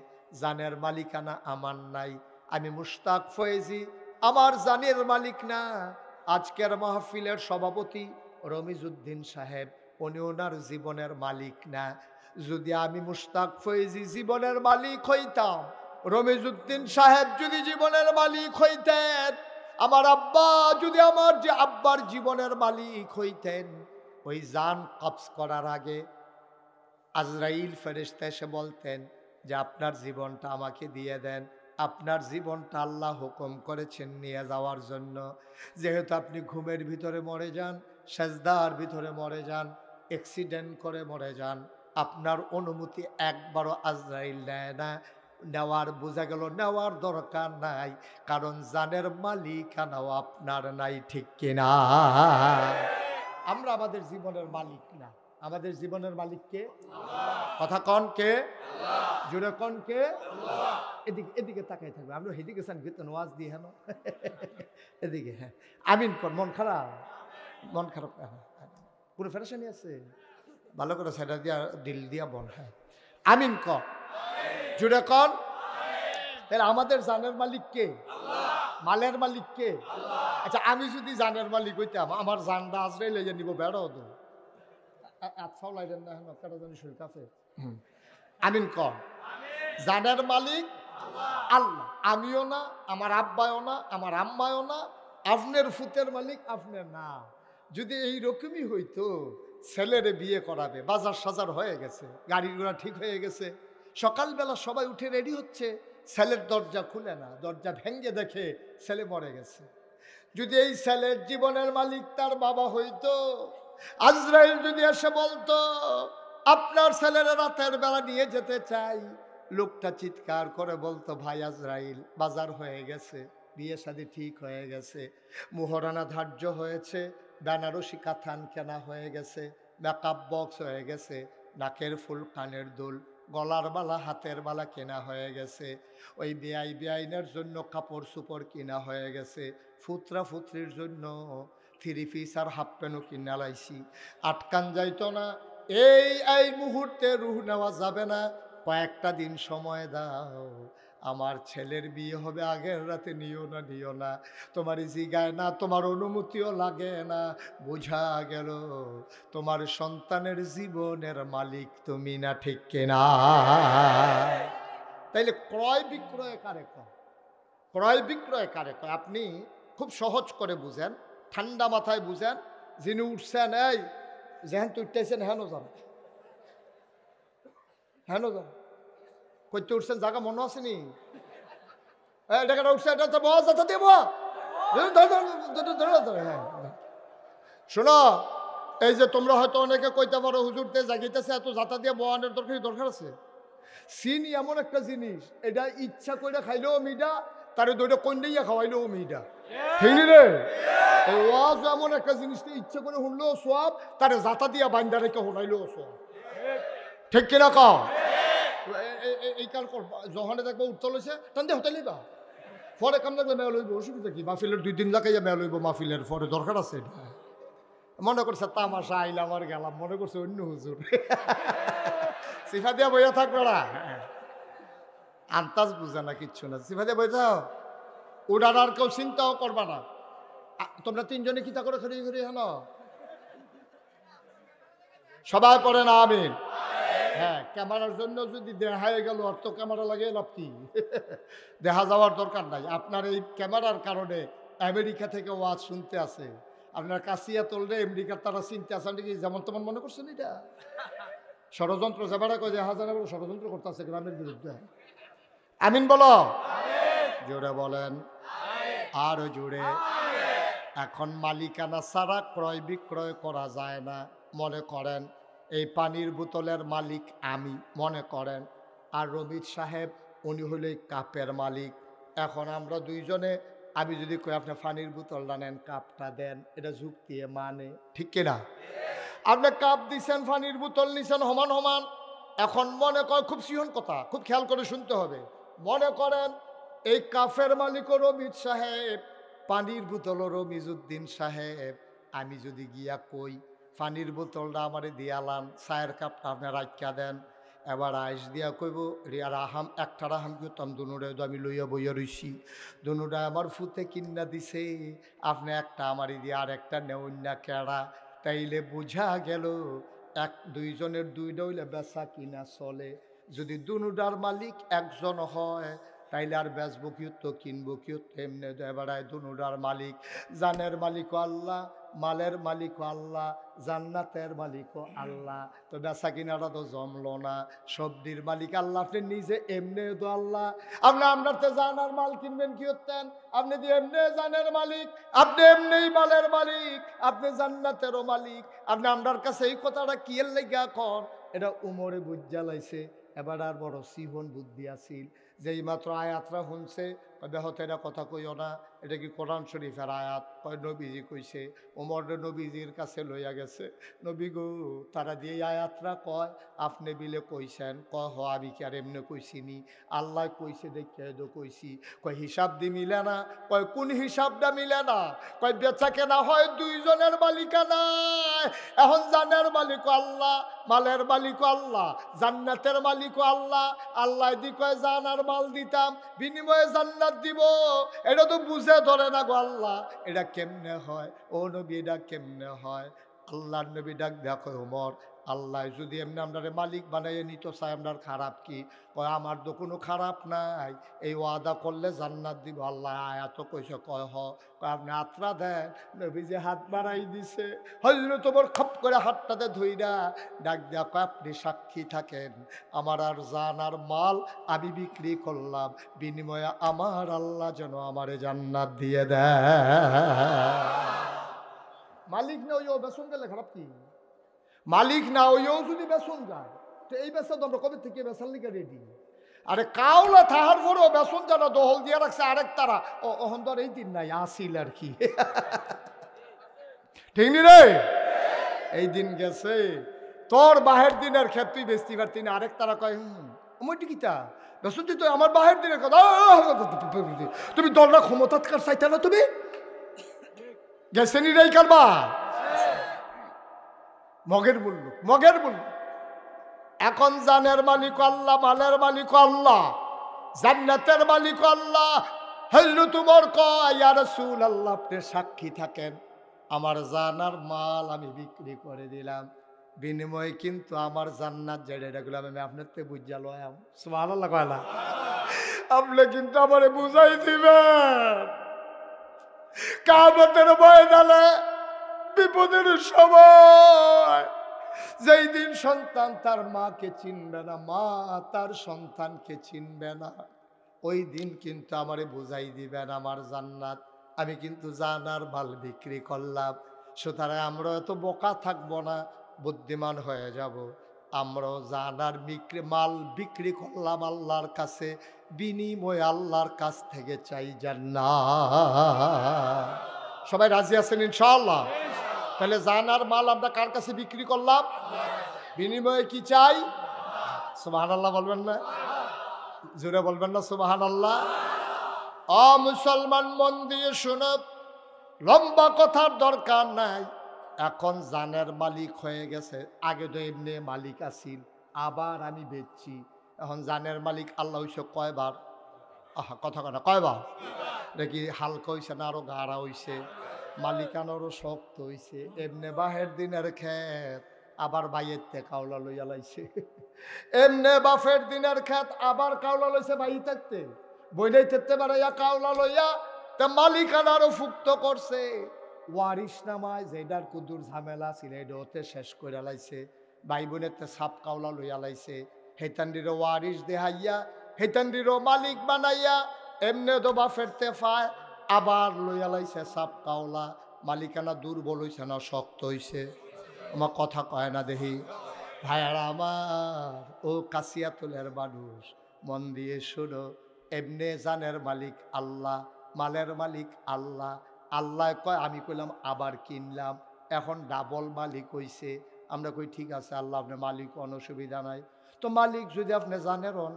[SPEAKER 1] জানের মালিকানা আমার নাই। আমি মুশতাক ফয়েজি আমার জানের মালিক না। আজকের মাহফিলের সভাপতি রমিজউদ্দিন সাহেব, উনি ওনার জীবনের মালিক না। যদি আমি মুশতাক ফয়েজি জীবনের মালিক হইতাম, রমিজউদ্দিন সাহেব যদি জীবনের মালিক হইতেন, আমার আব্বা যদি আমার যে আব্বার জীবনের মালিক হইতেন, ওই জান কবজ করার আগে আজরাইল ফেরেশতা এসে বলতেন যে আপনার জীবনটা আমাকে দিয়ে দেন, আপনার জীবনটা আল্লাহ হুকুম করেছেন নিয়ে যাওয়ার জন্য। যেহেতু আপনি ঘুমের ভিতরে মরে যান, সেজদার ভিতরে মরে যান, অ্যাক্সিডেন্ট করে মরে যান, আপনার অনুমতি একবারও আজরাইল নেয় না। নেওয়ার বোঝা গেল নেওয়ার দরকার নাই, কারণ জানের মালিকানাও আপনার নাই, ঠিক কিনা? আমরা আমাদের জীবনের মালিক না। আমাদের জীবনের মালিক কে? কথা কন কে? জুড়ে কন কে? এদিকে এদিকে তাকাই থাকবে, আমরা হেদিকে চান কিন্তু ওয়াজ দিয়ে হেন এদিকে। হ্যাঁ আমিন কর। মন খারাপ? মন খারাপ পুরো ফেরেশানি আছে, ভালো করে সেটা দিয়া দিল দিয়া বল। হ্যাঁ আমিন কর, জুড়ে কন। তাহলে আমাদের জানের মালিক কে? মালের মালিক কে? আচ্ছা আমি যদি জানের মালিক হইতাম, আমার জানটা আজরাইল লইয়া নিব, বেড়াও তো আচ্ছাও লাইলেন না, কেন জানি শরীর কাছে। আমিন কর। জানের মালিক আল্লাহ, আমিও না, আমার আব্বাও না, আমার আম্মাও না, আপনার ফুতের মালিক আপনার না। যদি এই রকমই হইতো, ছেলেরে বিয়ে করাবে, বাজার সাজার হয়ে গেছে, গাড়ি ঘোড়া ঠিক হয়ে গেছে, সকালবেলা সবাই উঠে রেডি হচ্ছে, ছেলের দরজা খুলে না, দরজা ভেঙ্গে দেখে ছেলে মরে গেছে। যদি এই ছেলের জীবনের মালিক তার বাবা হইতো, আজরাইল যদি এসে বলতো আপনার ছেলেরা রাতের বেলা নিয়ে যেতে চাই, লোকটা চিৎকার করে বলতো ভাই আজরাইল বাজার হয়ে গেছে, বিয়ে শাদী ঠিক হয়ে গেছে, মুহরানা ধার্য হয়েছে, বেনারসি কাথান কেনা হয়ে গেছে, মেকআপ বক্স হয়ে গেছে, নাকের ফুল, কানের দুল, গলার বালা, হাতের বালা কেনা হয়ে গেছে, ওই বেআইনের জন্য কাপড় চোপড় কিনা হয়ে গেছে, ফুতরা ফুতরির জন্য থ্রি পিস আর হাফ প্যান্টও কিনা লাইছি, আটকান যাইতো না। এই মুহূর্তে রুহ নেওয়া যাবে না, কয়েকটা দিন সময় দাও, আমার ছেলের বিয়ে হবে, আগের রাতে নিও না, তোমার জিগায় না, তোমার অনুমতিও লাগে না, বোঝা গেল তোমার সন্তানের জীবনের মালিক তুমি না, ঠিক কিনা? তাইলে ক্রয় বিক্রয় কারে কয়? ক্রয় বিক্রয় কারে কয়? আপনি খুব সহজ করে বুঝেন, ঠান্ডা মাথায় বুঝেন। যিনি উঠছেন, এই যেহেন তুইতেছেন হেন যান, হেন যান, কইতে উঠছেন জায়গা মনে আসেনি? শোনো, এই যে তোমরা হয়তো অনেকে কইতে পারো হুজুরতে জাগিতেছে, এত জাতা দিয়ে বয়ানের দরকার আছে। চিনি এমন একটা জিনিস, এটা ইচ্ছা করে খাইলেও মিডা, তারে দুইটা কন্যাইয়া খাওয়াইলেও মিডা, ঠিক রে? এই ওয়াজ এমন একটা জিনিস, ইচ্ছা করে শুনলেও সব, তারে জাতা দিয়া বান্দা রেখে শুনাইলেও সব, ঠিক কিনা কও? এই কাল যখনে দেখবো উঠতে লইছে টান দিয়ে হতে লিবা, পরে কাম লাগলে মেয়া লইব, অসুবিধা কি? মাহফিলের 2 দিন লাগাইয়া মেয়া লইব, মাহফিলের পরে দরকার আছে? মনে করছে তামাশা আইলাম আর গেলাম, মনে করছে অন্য হুজুর, সিফা দিয়া বইয়া থাকবে না, আন্তাজ বুঝে না, কিচ্ছু না, সিফা দিয়া বই যাও, ওটার আর কেউ চিন্তাও করবা না। তোমরা 3 জনে কিতা করে খড়ি খড়ি হলো, সবাই পড়ে না আমিন। হ্যাঁ, ক্যামেরার জন্য যদি দেখায় গেল, অর্থ ক্যামেরা লাগিয়ে লাভ কি? দেখা যাওয়ার দরকার নাই। আপনার এই ক্যামেরার কারণে আমেরিকা থেকে ওয়াজ শুনতে আসে, আপনার কাছিয়া তোললে আমেরিকার তারা চিনতে আসেন নাকি, যেমন তেমন মনে করছেন এটা ষড়যন্ত্র। যাবারা কয় যে হাজার ষড়যন্ত্র করতেছে গ্রামের বিরুদ্ধে। আমিন বলো, জোরে বলেন, আরো জোরে। এখন মালিকানা ছাড়া ক্রয় বিক্রয় করা যায় না। মনে করেন এই পানির বোতলের মালিক আমি, মনে করেন, আর রমিজ সাহেব উনি হলে কাপের মালিক। এখন আমরা 2 জনে, আমি যদি কই আপনি পানির বোতলটা নেন, কাপটা দেন, এটা যুক্তি মানে, ঠিক কিনা? আপনি কাপ দিচ্ছেন, পানির বোতল নিছেন, সমান সমান। এখন মনে কর, খুব সিহন কথা, খুব খেয়াল করে শুনতে হবে। মনে করেন এই কাফের মালিকও রমিজ সাহেব, পানির বোতলও রমিজউদ্দিন সাহেব। আমি যদি গিয়া কই পানির বোতলটা আমারে দিয়ালান, চায়ের কাপটা আপনি রাখিয়া দেন, এবার আইস দিয়া কইব রিয়ার আহাম একটা রাহাম করতাম, দুনুরে তো আমি লইয়া বইয়া রইছি, দুনুটা আমার ফুতে কিন্না দিছে, আপনি একটা আমারই দিয়ে আর একটা নেউন না কেড়া। তাইলে বোঝা গেল এক দুইজনের দুইটা হইলে বেচা কিনা চলে। যদি দুনুটার মালিক একজন হয় তাইলে আর বেচবো কিউত কিনবো কিউত, এমনি বেড়ায় দুনুটার মালিক। জানের মালিকও আল্লাহ, মালের মালিকও আল্লাহ, জান্নাতের মালিকও আল্লাহ। তো বেচা কিনাটা তো জমলো না। সবজির মালিক আল্লাহ, আপনি নিজে এমনি তো আল্লাহ। আপনি আপনার তো জানার মাল কিনবেন কি হতেন? আপনি তো এমনি জানের মালিক, আপনি এমনি মালের মালিক, আপনি জান্নাতেরও মালিক। আপনি আপনার কাছে এই কথাটা কি এর লেগা কর? এটা উমরে বুঝা লাইছে। এবার আর বড় সিহন বুদ্ধি আসিল, যেই মাত্র আয়াতরা শুনছে বেহতে এটা কথা কইও না, এটা কি কোরআন শরীফের আয়াত? কয় নবীজি কইছে। ওমর নবীজির কাছে লইয়া গেছে, নবী গো তারা দিয়ে আয়াতরা কয় আপনি বিলে কইছেন? কয় হ, আমি কি আর এমনি কইছিনি, আল্লাহ কইছে দেখে তো কইছি। কয় হিসাব দি মিলে না। কয় কোন হিসাবটা মিলে না? কয় বেচা কেনা হয় দুইজনের মালিকানায়, এখন জানের মালিক আল্লাহ, মালের মালিক আল্লাহ, জান্নাতের মালিক আল্লাহ। আল্লাহ দি কয় জানার মাল দিতাম, বিনিময়ে জান্নাত দিব। এটা তো বুঝে ধরে না গো আল্লাহ, এটা কেমনে হয়? ও নবী এটা কেমনে হয়? আল্লাহর নবী ডাক দেখো ওমর, আল্লাহ যদি এমনি আপনার মালিক বানাইয়ে নিত চাই, আপনার খারাপ কি? কয় আমার তো কোনো খারাপ নাই, এই ওয়াদা করলে জান্নাত দিব। আল্লাহ আয়াত কইছে। কয় হ। কয় আপনি হাতটা দেন। নবী যে হাত বাড়াই দিছে, হযরত ওমর খপ করে হাতটাতে ধইরা ডাক দেয়া কয় আপনি সাক্ষী থাকেন, আমার আর জান আর মাল আমি বিক্রি করলাম, বিনিময়ে আমার আল্লাহ যেন আমারে জান্নাত দিয়ে দেয়। মালিক না ওই বেসন গেলে খারাপ কি? মালিক না ওইও যদি বেসন যায়, তো এই বেসন তো আমরা কবে থেকে বেসার লিখে রেডি। আরে কাউলা থাহার পরেও বেসন যারা দহল দিয়ে রাখছে আরেক তারা, ওহন ধর এই দিন নাই আসিল আর কি। ঠিক নি রে? এই দিন গেছে, তোর বাহের দিনের ক্ষেত তুই বেচতে পারতি না, আরেক তারা কয় ওমটি কিতা বেসন তুই তো আমার বাহের দিনের কথা। তুমি দলরা ক্ষমতাৎকার চাইতে না, তুমি গেছে নি রে কারবা মগের বলল, মগের বলল। এখন জানের মালিক আল্লাহ, মালের মালিক আল্লাহ, জান্নাতের মালিক আল্লাহ। হযরত ওমর কয় ইয়া রাসূলুল্লাহ আপনি সাক্ষী থাকেন, আমার জানার মাল আমি বিক্রি করে দিলাম, বিনিময়ে কিন্তু আমার জান্নাত যেটা গুলো আমি আপনার থেকে বুঝা লয়াম। সুবহানাল্লাহ কয় না? আপনি কিন্তু আমারে বুঝাই দিবেন কিয়ামতের ময়দানে, বিপদের সময়, যেই দিন সন্তান তার মাকে চিনবে না, মা তার সন্তানকে চিনবে না, ওই দিন কিন্তু আমারে বুঝাই দিবেন আমার জান্নাত আমি কিন্তু জানার মাল বিক্রি করলাম। সুতরাং আমরা এত বোকা থাকবো না, বুদ্ধিমান হয়ে যাব। আমরাও জানার মাল বিক্রি করলাম আল্লাহর কাছে, বিনিময় আল্লাহর কাছ থেকে চাই জান্নাত। সবাই রাজি আছেন ইনশাআল্লাহ? তাহলে জানার মাল আমরা কার কাছে বিক্রি করলাম? বিনিময়ে কি চাই? সুবহানাল্লাহ বলবেন না? জোরে বলবেন না সুবহানাল্লাহ? মুসলমান মন দিয়ে শুনো, লম্বা কথার দরকার নাই। এখন জানের মালিক হয়ে গেছে, আগে তো এমনি মালিক আসিল, আবার আমি বেচছি। এখন জানের মালিক আল্লাহ হইছে কয়বার? আহা কথা কয় না, কয়বার? দেখি হালকা হইছে না আরো গাঢ়া হইছে? মালিকানোরও শক্ত হইছে। এমনি বাহের দিনের ক্ষেত আবার বাইয়ের তে কাউলা লইয়া লাইছে। এমনে বাফের দিনের ক্ষেত আবার কাউলা লইছে বাই থাকতে, বইলেই থাকতে বাড়াইয়া কাউলা লইয়া তা মালিকানারও ফুক্ত করছে। ওয়ারিশ নামায় যেটার কুদুর ঝামেলা ছিল এটা ওতে শেষ করে লাইছে। ভাই বোনের তে সাপ কাউলা লইয়া লাইছে, হেতান্ডিরও ওয়ারিশ দেহাইয়া হেতান্ডিরও মালিক বানাইয়া এমনে তো বাফের তে ফায় আবার লইয়া লাইছে সাপ কাউলা। মালিকানা দুর্বল হইছে না শক্ত হইছে? আমার কথা কয় না দেখি ভাইয়ারা আমার, ও কাশিয়াতুলের মানুষ মন দিয়ে শোনো, এমনে জানের মালিক আল্লাহ, মালের মালিক আল্লাহ। আল্লাহ কয় আমি কইলাম আবার কিনলাম, এখন ডাবল মালিক হইছে। আমরা কই ঠিক আছে আল্লাহ আপনার মালিক, কোনো অসুবিধা নাই। তো মালিক যদি আপনি জানের হন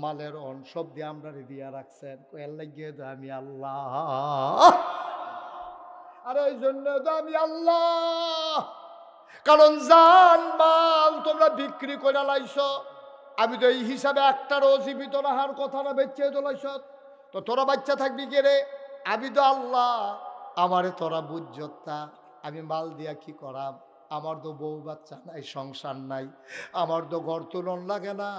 [SPEAKER 1] মালের হন সব দিয়ে আমরা দিয়া রাখছেন কয়েল লাগিয়ে তো আমি আল্লাহ। আর ওই জন্য তো আমি আল্লাহ, কারণ জান মাল তোমরা বিক্রি করে লাইছ, আমি তো এই হিসাবে একটারও জীবিত রাহার কথা না বেচে তোলাইছ, তো তোরা বাচ্চা থাকবি কে রে? আমি তো আল্লাহ, আমারে তোরা বুঝতা, আমি মাল দিয়া কি করাম? আমার তো বউ বাচ্চা নাই, সংসার নাই, আমার তো ঘর তুলন লাগে না,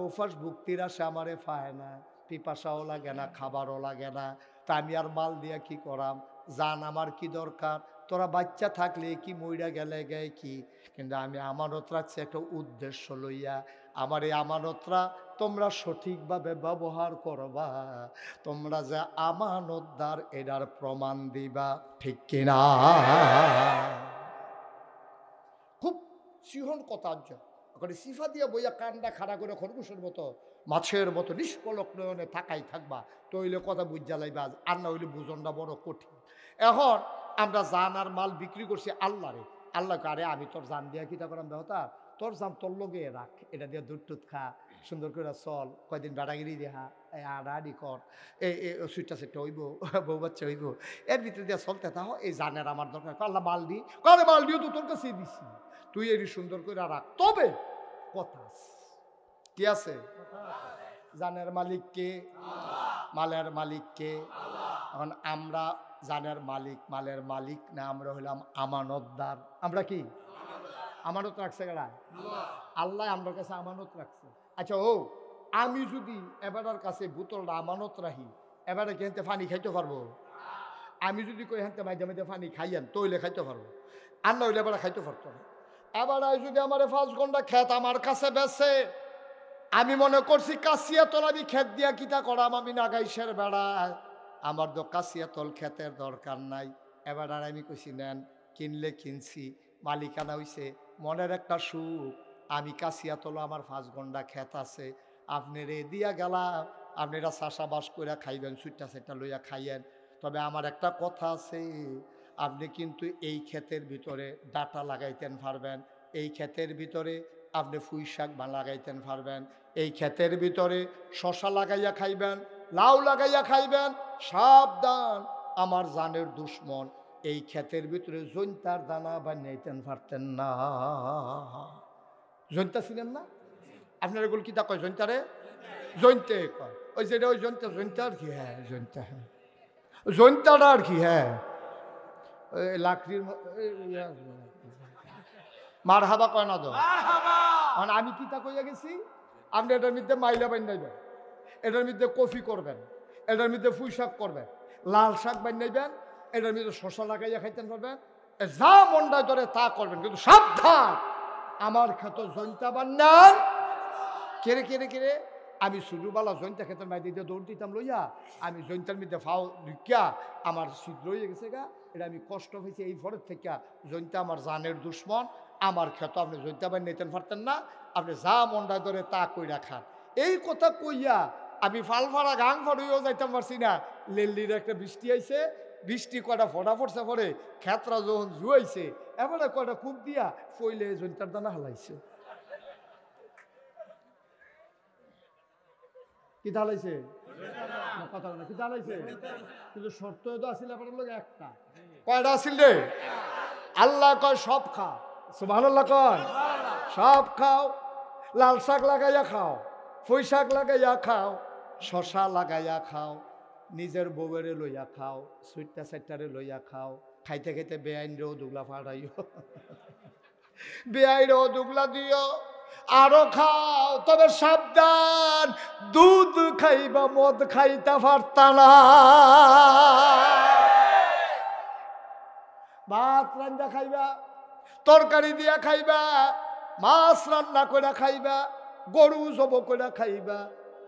[SPEAKER 1] উপাস ভুক্তির আসে আমারে পায় না, পিপাসাও লাগে না, খাবারও লাগে না, তা আমি আর মাল দিয়া কি করাম? জান আমার কি দরকার? তোরা বাচ্চা থাকলে কি মইরা গেলে গায়ে কি, কিন্তু আমি আমানত রাখছি একটা উদ্দেশ্য লইয়া। আমার এই আমানতরা তোমরা সঠিকভাবে ব্যবহার করবা, তোমরা যে আমানতদার এটার প্রমাণ দিবা, ঠিক কিনা? খুব সিহন কথা ওখানে সিফা দিয়ে বইয়া কানটা খাড়া করে খরগোশের মতো মাছের মতো নিষ্পলক নয়নে থাকাই থাকবা, তো হইলে কথা বুঝা লাইবা, আর না হইলে বুঝনটা বড় কঠিন। এখন আমরা জান আর মাল বিক্রি করছি আল্লাহরে, আল্লাহকে আরে আমি তোর জান দিয়া কিতা করাম বেহতা, তোর জান তোর লগে রাখ, এটা দিয়ে দুধ টুধ খা, সুন্দর করে চল, কয়দিন বেড়াগিরি দেহা, আড়াআড়ি কর, এই সুইটা সেটটা হইব, বউ বাচ্চা হইব, এর ভিতরে দিয়ে চলতে থাকো। এই জানের আমার দরকার, আল্লাহ মাল দি, কারে মাল দিও তো তোর কাছে দিছি, তুই এটি সুন্দর করে রাখ। তবে কথা কি আছে? জানের মালিক কে? মালের মালিক কে? এখন আমরা জানের মালিক, মালের মালিক না, আমরা হইলাম আমানতদার। আমরা কি আমানত রাখছে গেলা? আল্লাহ আমার কাছে আমানত রাখছে। আচ্ছা ও, আমি যদি এবারের কাছে বোতলটা আমানত রাখি, এবারে কি হেনতে পানি খাইতে পারবো? আমি যদি কই হেনতে মাঝে মাঝে পানি খাইয়েন, তৈলে খাইতে পারবো, আর না হইলে এবারে খাইতে পারতো না। এবার যদি আমার 5 ঘন্টা খেত আমার কাছে বেছে, আমি মনে করছি কাশিয়াতল আমি খেত দিয়া কিতা করাম, আমি নাগাইশের বেড়ায়, আমার তো কাশিয়াতল খেতের দরকার নাই। এবার আর আমি কইছি নেন, কিনলে কিনছি, মালিকানা হইছে, মনের একটা সুখ, আমি কাশিয়াতল আমার 5 ঘন্টা খেত আছে, আপনি রে দিয়া গেলাম, আপনারা চাষাবাস করে খাইবেন, সুইটা সেটা লইয়া খাইয়েন। তবে আমার একটা কথা আছে, আপনি কিন্তু এই ক্ষেতের ভিতরে ডাটা লাগাইতেন পারবেন, এই ক্ষেতের ভিতরে আপনি পুঁই শাক লাগাইতেন পারবেন, এই ক্ষেতের ভিতরে শশা লাগাইয়া খাইবেন, লাউ লাগাইয়া খাইবেন। সাবধান, আমার জানের দুশ্মন এই ক্ষেতের ভিতরে জৈন্তার দানা বানাইতেন পারতেন না। জৈন্তা ছিলেন না আপনার? এগুলো কি তা কয় জৈন্তারে? জৈন্তে কয়, ওই যেটা ওই জৈন্তা, জৈন্তা আর কি? হ্যাঁ জৈন্তা, হ্যাঁ জৈন্তাটা আর কি? হ্যাঁ লাকড়ির মার হাবা কয় না তো। আমি কি তা কইয়া গেছি, আপনি এটার মধ্যে মাইলা বানাইবেন, এটার মধ্যে কফি করবেন, এটার মধ্যে পুঁই শাক করবেন, লাল শাক বানাইবেন, এটার মধ্যে শশা লাগাইয়া খাইতেন পারবেন, যা মনটা ধরে তা করবেন, কিন্তু সাবধান আমার ক্ষেত জৈন্তা বান্নান। কেড়ে কেড়ে কেড়ে আমি ছোটবেলা জৈন্তা ক্ষেতের মাইতে দিয়ে দৌড় দিতাম লইয়া, আমি জৈন্তার মধ্যে ফাও ঢুকিয়া আমার ছিদ্র হয়ে গেছে গা, এটা আমি কষ্ট হয়েছে এই ফরের থেকে। জৈন্তা আমার জানের দুশ্মন, আমার ক্ষেত আপনি জৈন্তা বান নিতেন পারতেন না, আপনি যা মনটা ধরে তা কইরা খান। এই কথা কইয়া আমি ফালফাড়া গাং ফাড়ুইও যাইতাম পারছি না। লেল্লির একটা বৃষ্টি আইছে, বৃষ্টি কয়টা ফটা ফটছে, পরে ক্ষেতরা যখন জুয়াইছে, এবারে কয়টা কূপ দিয়া ফইলে জৈন্তার দানা হালাইছে। কি ঢালাইছে? কথা বলে কি ঢালাইছে? কিন্তু শর্ত তো আসলে আপনার লোক একটা, কয়টা আসিল রে? আল্লাহ কয় সব খা, সুবহানাল্লাহ কয় সব খাও, লাল শাক লাগাইয়া খাও, পুঁই শাক লাগাইয়া খাও, শশা লাগাইয়া খাও, নিজের বউয়েরে লইয়া খাও, সুইটটা সাইটটারে লইয়া খাও, খাইতে খাইতে বেআইনরেও দুগলা ফাড়াইও, বেআইনরেও দুগলা দিও, আরো খাও, তবে সাবধান দুধ খাইবা মদ খাইতে পারতা না। ভাত রান্না খাইবা, তরকারি দিয়া খাইবা, মাছ রান্না করে খাইবা, গরু জব করে খাইবা,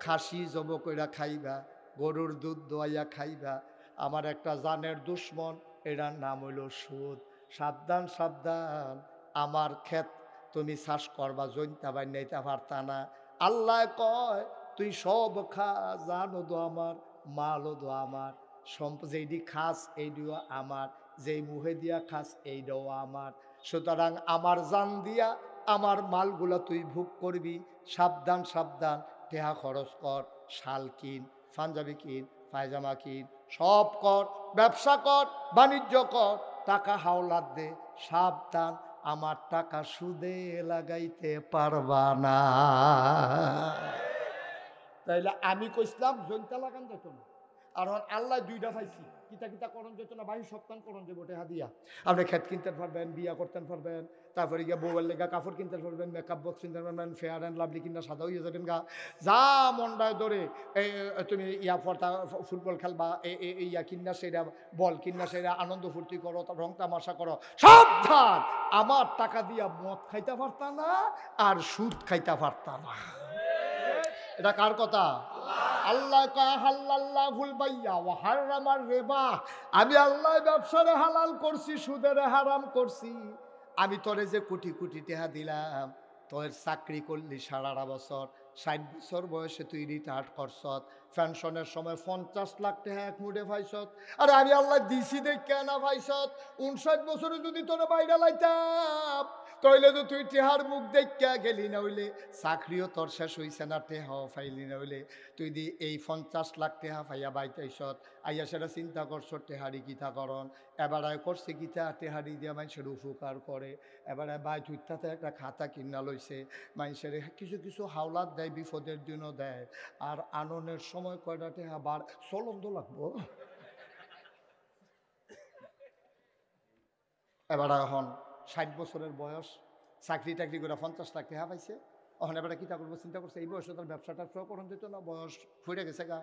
[SPEAKER 1] খাসি জব করে খাইবা, গরুর দুধ দোয়াইয়া খাইবা। আমার একটা জানের দুশ্মন, এটার নাম হইল সুদ। সাবধান সাবধান, আমার ক্ষেত তুমি চাষ করবা, জৈন্তা বানাইতে পারতা না। আল্লাহ কয় তুই সব খা, জানো তো আমার, মালও তো আমার, যেইটি খাস এইটিও আমার, যেই মুহে দিয়া খাস এইটাও আমার। সুতরাং আমার জান দিয়া আমার মালগুলা তুই ভোগ করবি, সাবধান সাবধান, টেহা খরচ কর, শাল কিন, পাঞ্জাবি কিন, পায়জামা কিন, সব কর, ব্যবসা কর, বাণিজ্য কর, টাকা হাওলাত দে, সাবধান আমার টাকা সুদে লাগাইতে পারবা না। তাইলে আমি কইসলাম জৈন্তা লাগান যেত না, আর আল্লাহ দুইটা পাইছি, কিতা কিতা করণ যেত না, 22 সপ্তাহ করণ যে বটে হাদিয়া। আপনি খেত কিনতে পারবেন, বিয়া করতে পারবেন, তারপরে গিয়ে বউয়ের লেগা কাপড় কিনতে পারবেন, মেকআপ বক্স কিনতে পারবেন, ফেয়ার অ্যান্ড লাভলি কিনা সাদা হয়ে যাবেন গা, যা মন্ডায় ধরে তুমি ইয়া ফর্তা ফুটবল খেলবা, ইয়া কিনা সেরা, বল কিনা সেরা, আনন্দ ফুর্তি করো, রং তামাশা করো, সাবধান আমার টাকা দিয়া মদ খাইতে পারতা না আর সুদ খাইতে পারতা না। এটা কার কথা? আল্লাহ হাল্লাল্লাহুল বাইয়া ওয়া হারামার রিবা, আমি আল্লাহ ব্যবসারে হালাল করছি, সুদের হারাম করছি। আমি তোরে যে কোটি কোটি টাকা দিলাম, তোর চাকরি করলি 18.5 বছর, 60 বছর বয়সে তুই রিটায়ার্ড করছত, পেনশনের সময় 50 লাখ টাকা এক মুঠে পাইছত। আরে আমি আল্লাহ দিছি দেখে না পাইছত, 59 বছরে যদি তোরে বাইরে লাইতাম তাইলে তো তুই টেহার মুখ দেখা গেলি, না হইলে চাকরিও তোর শেষ হইছে না, টেহাও পাইলি না হইলে তুই দি এই 50 লাখ টেহা পাইয়া বাইতাইছত, আইয়া সেটা চিন্তা করছো টেহারি গীতা করণ, এবারে করছে গীতা টেহারি দিয়া মানুষের উপকার করে, এবারে বাই তুইটাতে একটা খাতা কিনা লইছে, মানুষের কিছু কিছু হাওলাত দেয়, বিপদের দিনও দেয়, আর আননের সময় কয়টা টেহা বার চলন্দ লাগবো। এবারে এখন 60 বছরের বয়স, চাকরি টাকরি করে 50 লাখ টাকা পাইছে, অহন এবারে কিতা করবো চিন্তা করছে, এই বয়সে তার ব্যবসাটা করণ দিত না, বয়স ফুরে গেছে গা,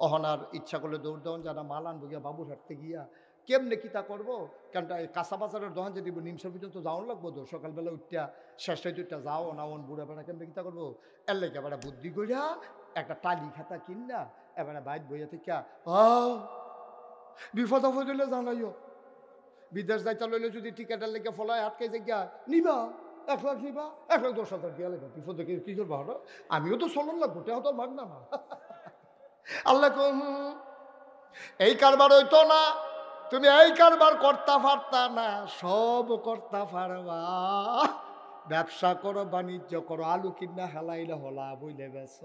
[SPEAKER 1] অহন আর ইচ্ছা করলে দৌড় দেওয়ান যারা মাল আনবো গিয়া বাবুর হাঁটতে গিয়া কেমনে কিতা করবো, কারণ কাঁচা বাজারের দোকান যদি নিমসা পর্যন্ত যাওয়ান লাগবো তো, সকালবেলা উঠটা শেষ হইতে উঠটা যাও না, ওন বুড়া বেড়া কেমনে কিতা করবো, এর লেগে এবারে বুদ্ধি করিয়া একটা টালি খাতা কিনা এবারে বাইর বইয়া থেকে বিপদ আপদ হইলে জানাইও, বিদেশ যাইতে লইলে যদি টিকেটের লেগে ফলায় আটকে জায়গা নিবা, 1 লাখ নিবা, 1,10,000 দিয়া লেগে বিপদে কি করবা হলো, আমিও তো চলন লাগবো, টেহা তো মাগ না। আল্লাহ এই কারবার হইতো না, তুমি এই কারবার করতে পারতা না, সব করতে পারবা, ব্যবসা করো, বাণিজ্য করো, আলু কিনা হেলাইলে হলা বইলে বেছ,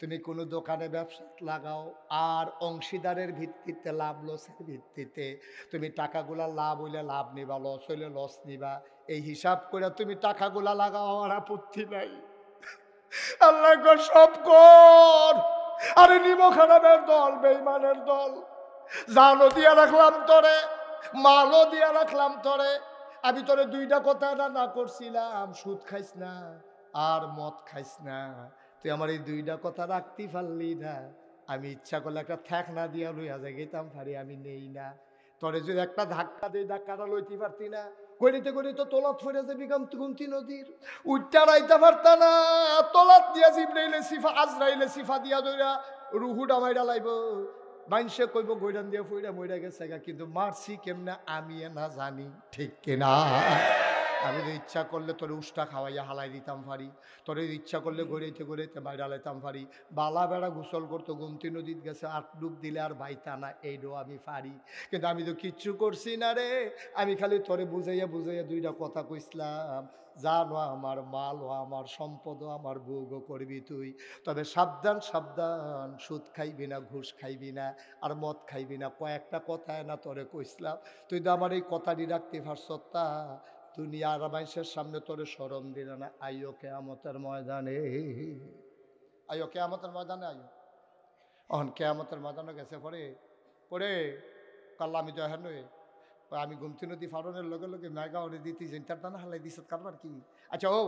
[SPEAKER 1] তুমি কোনো দোকানে ব্যবসা লাগাও, আর অংশীদারের ভিত্তিতে, লাভ লসের ভিত্তিতে তুমি টাকাগুলা লাভ হইলে লাভ নিবা, লস হইলে লস নিবা, এই হিসাব করে তুমি টাকাগুলা লাগাও, আমার আপত্তি নাই। আল্লাহ সব কর, আরে নিমো খারাপের দল, বেঈমানের দল, জানও দিয়া রাখলাম তোরে, মালও দিয়া রাখলাম তোরে, আমি তোরে 2টা কথা না করছিলাম, সুদ খাইস না আর মদ খাইস না, তুই আমার এই 2টা কথা রাখতে পারলি না, আমি ইচ্ছা করলে একটা ঠ্যাক না দিয়া লইয়া যাই গেতাম পারি, আমি নেই না, তোরে যদি একটা ধাক্কা দিই, ধাক্কাটা লইতে পারতি না, করিতে করিতে তোলাত ফিরে যাবি গুমতি নদীর, উঠটা রাইতে পারতা না, তোলাত দিয়া জিবরাইলে সিফা, আজরাইলে সিফা দিয়া ধইরা রুহুটা মাইরা লাইব, মানুষে কইব গৈরান দিয়া ফইরা মইরা গেছে গা, কিন্তু মারছি কেমনে আমি না জানি, ঠিক কিনা? আমি তো ইচ্ছা করলে তোর উষ্টা খাওয়াইয়া হালাই দিতাম পারি, তোর ইচ্ছা করলে গড়াইতে গড়াইতে বাইরে হালাইতাম পারি, বালা বেড়া গোসল করতো, গুমতি নদীত গেছে 8 ডুব দিলে আর বাইতা না, এইটাও আমি পারি, কিন্তু আমি তো কিচ্ছু করছি না রে, আমি খালি তোরে বুঝাইয়া বুঝাইয়া 2টা কথা কইসলাম, জানো আমার মাল ও আমার সম্পদ ও আমার ভোগও করবি তুই, তবে সাবধান সাবধান, সুদ খাইবি না, ঘুষ খাইবি না, আর মদ খাইবি না, কয়েকটা কথা না তোরে কইসলাম, তুই তো আমার এই কথাটি রাখতে পারছ, তা দুনিয়ার মানুষের সামনে তোরে শরম দিল না, আইও কিয়ামতের ময়দানে, আইও কিয়ামতের ময়দানে, আইও। অহন কিয়ামতের ময়দানে গেছে পরে পরে কাল্লা আমি তো হেন আমি গুমতি নদী ফারনের লগে লগে মেগাওয়ারে দিতে যেটার দানা হালাই দিছে কারবার কি, আচ্ছা ও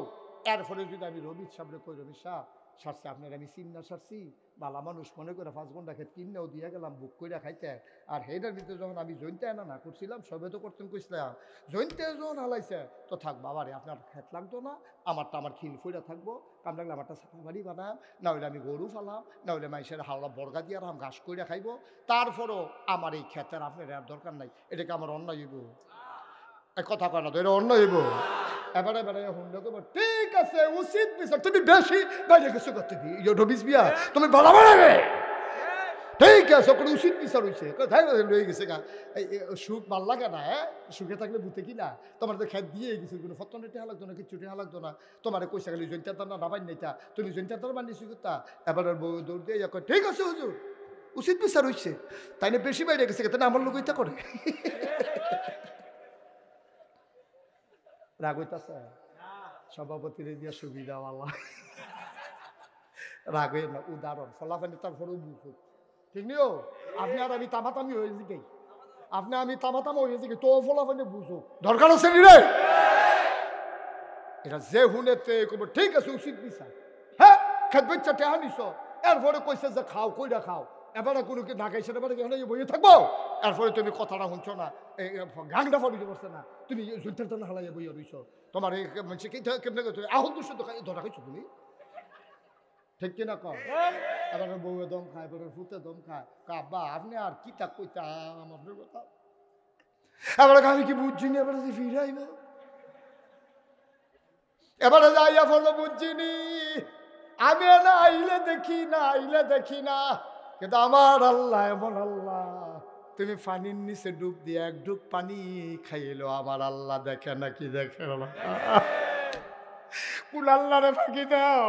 [SPEAKER 1] এর ফলে যদি আমি রবি সাহেবরে কই, রবি সাহ সারছি আপনার আমি চিন্না সারছি, বালা মানুষ মনে করে 5 ঘন্টা খেত কিনেও দিয়ে গেলাম বুক করে খাইতে, আর হেটার ভিতরে যখন আমি জৈনতে না করছিলাম, সবে তো করতেন কইসলাম, জৈনতে যখন হালাইছে তো থাক বাবারে, আপনার খেত লাগতো না, আমারটা আমার খিল ফুইরা থাকবো, কাম লাগলে আমারটা সাফা বাড়ি বানাম, না হইলে আমি গরু ফালাম, না হইলে মাইসের হাওড়া বর্গা দিয়ে আর ঘাস কইরা খাইবো, তারপরও আমার এই খেতের আপনার আর দরকার নাই, এটাকে আমার অন্যায় হইব, কথা কয় না তো, এটা অন্যায় হইব। এবারে এবারে হুন্ডা করবো, ঠিক আছে উচিত বিচার, তুমি বেশি বাইরে গেছো করতে রবিস বিয়া, তুমি বলা বাড়াবে, ঠিক আছে, কোনো উচিত বিচার হয়েছে লয়ে গেছে গা। সুখ ভাল লাগে না, হ্যাঁ? সুখে থাকলে বুঝতে কি না, তোমার তো খেত দিয়ে গেছে, কোনো ফতনে টেহা লাগতো না, কিছু টেহা লাগতো না, তোমার কইসা গেলি জৈন্তার না নাবাই নেতা, তুমি জৈন্তার বানিয়েছি তা এবার বউ দৌড় দিয়ে কয় ঠিক আছে হুজুর উচিত বিচার হয়েছে, তাই না বেশি বাইরে গেছে, তাই না আমার লোক এটা করে রাগ হইতাছে সভাপতির দিয়া সুবিধা ওয়ালা রাগ হয়ে না, উদাহরণ ফলাফানি তারপরেও বুঝো ঠিক নিও। আপনি আর আমি তামাতামি হয়েছি কি, আপনি আমি তামাতামা হয়েছি কি, তো ফলাফানি বুঝো দরকার আছে নি রে, এটা যে হুনেতে কব ঠিক আছে উচিত বিচার। হ্যাঁ খেত বাচ্চা টেহা নিছ, এরপরে কইছে যে খাও কইরা খাও, এবারে কোনো কি না খাইছে, এবারে এখানে বইয়ে থাকবো, এরপরে তুমি কথাটা শুনছো না, গাংটা ফরিতে পারছে না, তুমি যুদ্ধের জন্য হালাইয়া বইয়া রইছ, তোমার এই মানুষ কেমনে আহত দুশো ধরা খাইছো তুমি, ঠিক কিনা কম। এবার বউয়ে দম খায়, এবার ফুতে দম খায়, আব্বা আপনি আর কি তা কইতাম আপনার কথা, এবার আমি কি বুঝছি না, এবারে ফিরে আইব, এবারে যাইয়া ফলো বুঝছিনি, আমি না আইলে দেখি না, আইলে দেখি না, কিন্তু আমার আল্লাহ এমন আল্লাহ, তুমি পানির নিচে ডুব দিয়ে এক ডুব পানি খাইলো, আমার আল্লাহ দেখে নাকি দেখে না, কোন আল্লাহরে ফাঁকি দাও,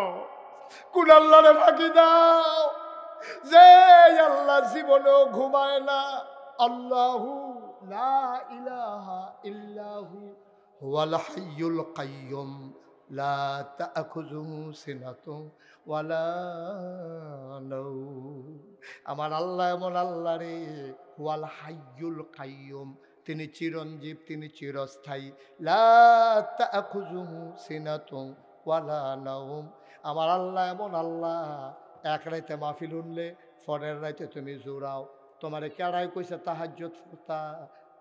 [SPEAKER 1] কোন আল্লাহরে ফাঁকি দাও, যে আল্লাহ জীবনেও ঘুমায় না, আল্লাহু লা ইলাহা ইল্লাহু হুয়াল হাইয়ুল কাইয়ুম লা তা'খুযুহু সিনাতুন ওয়ালা নাওম। আমার আল্লাহ এমন আল্লাহ রে, হুয়াল হাইয়ুল কাইয়ুম, তিনি চিরঞ্জীব, তিনি চিরস্থায়ী, লা তা'খুযুহু সিনাতুন ওয়ালা নাওম। আমার আল্লাহ এমন আল্লাহ, এক রাইতে মাহফিল উনলে পরের রাইতে তুমি জোড়াও, তোমারে কেড়াই কইছে তাহাজ্জুদ ফুরতা,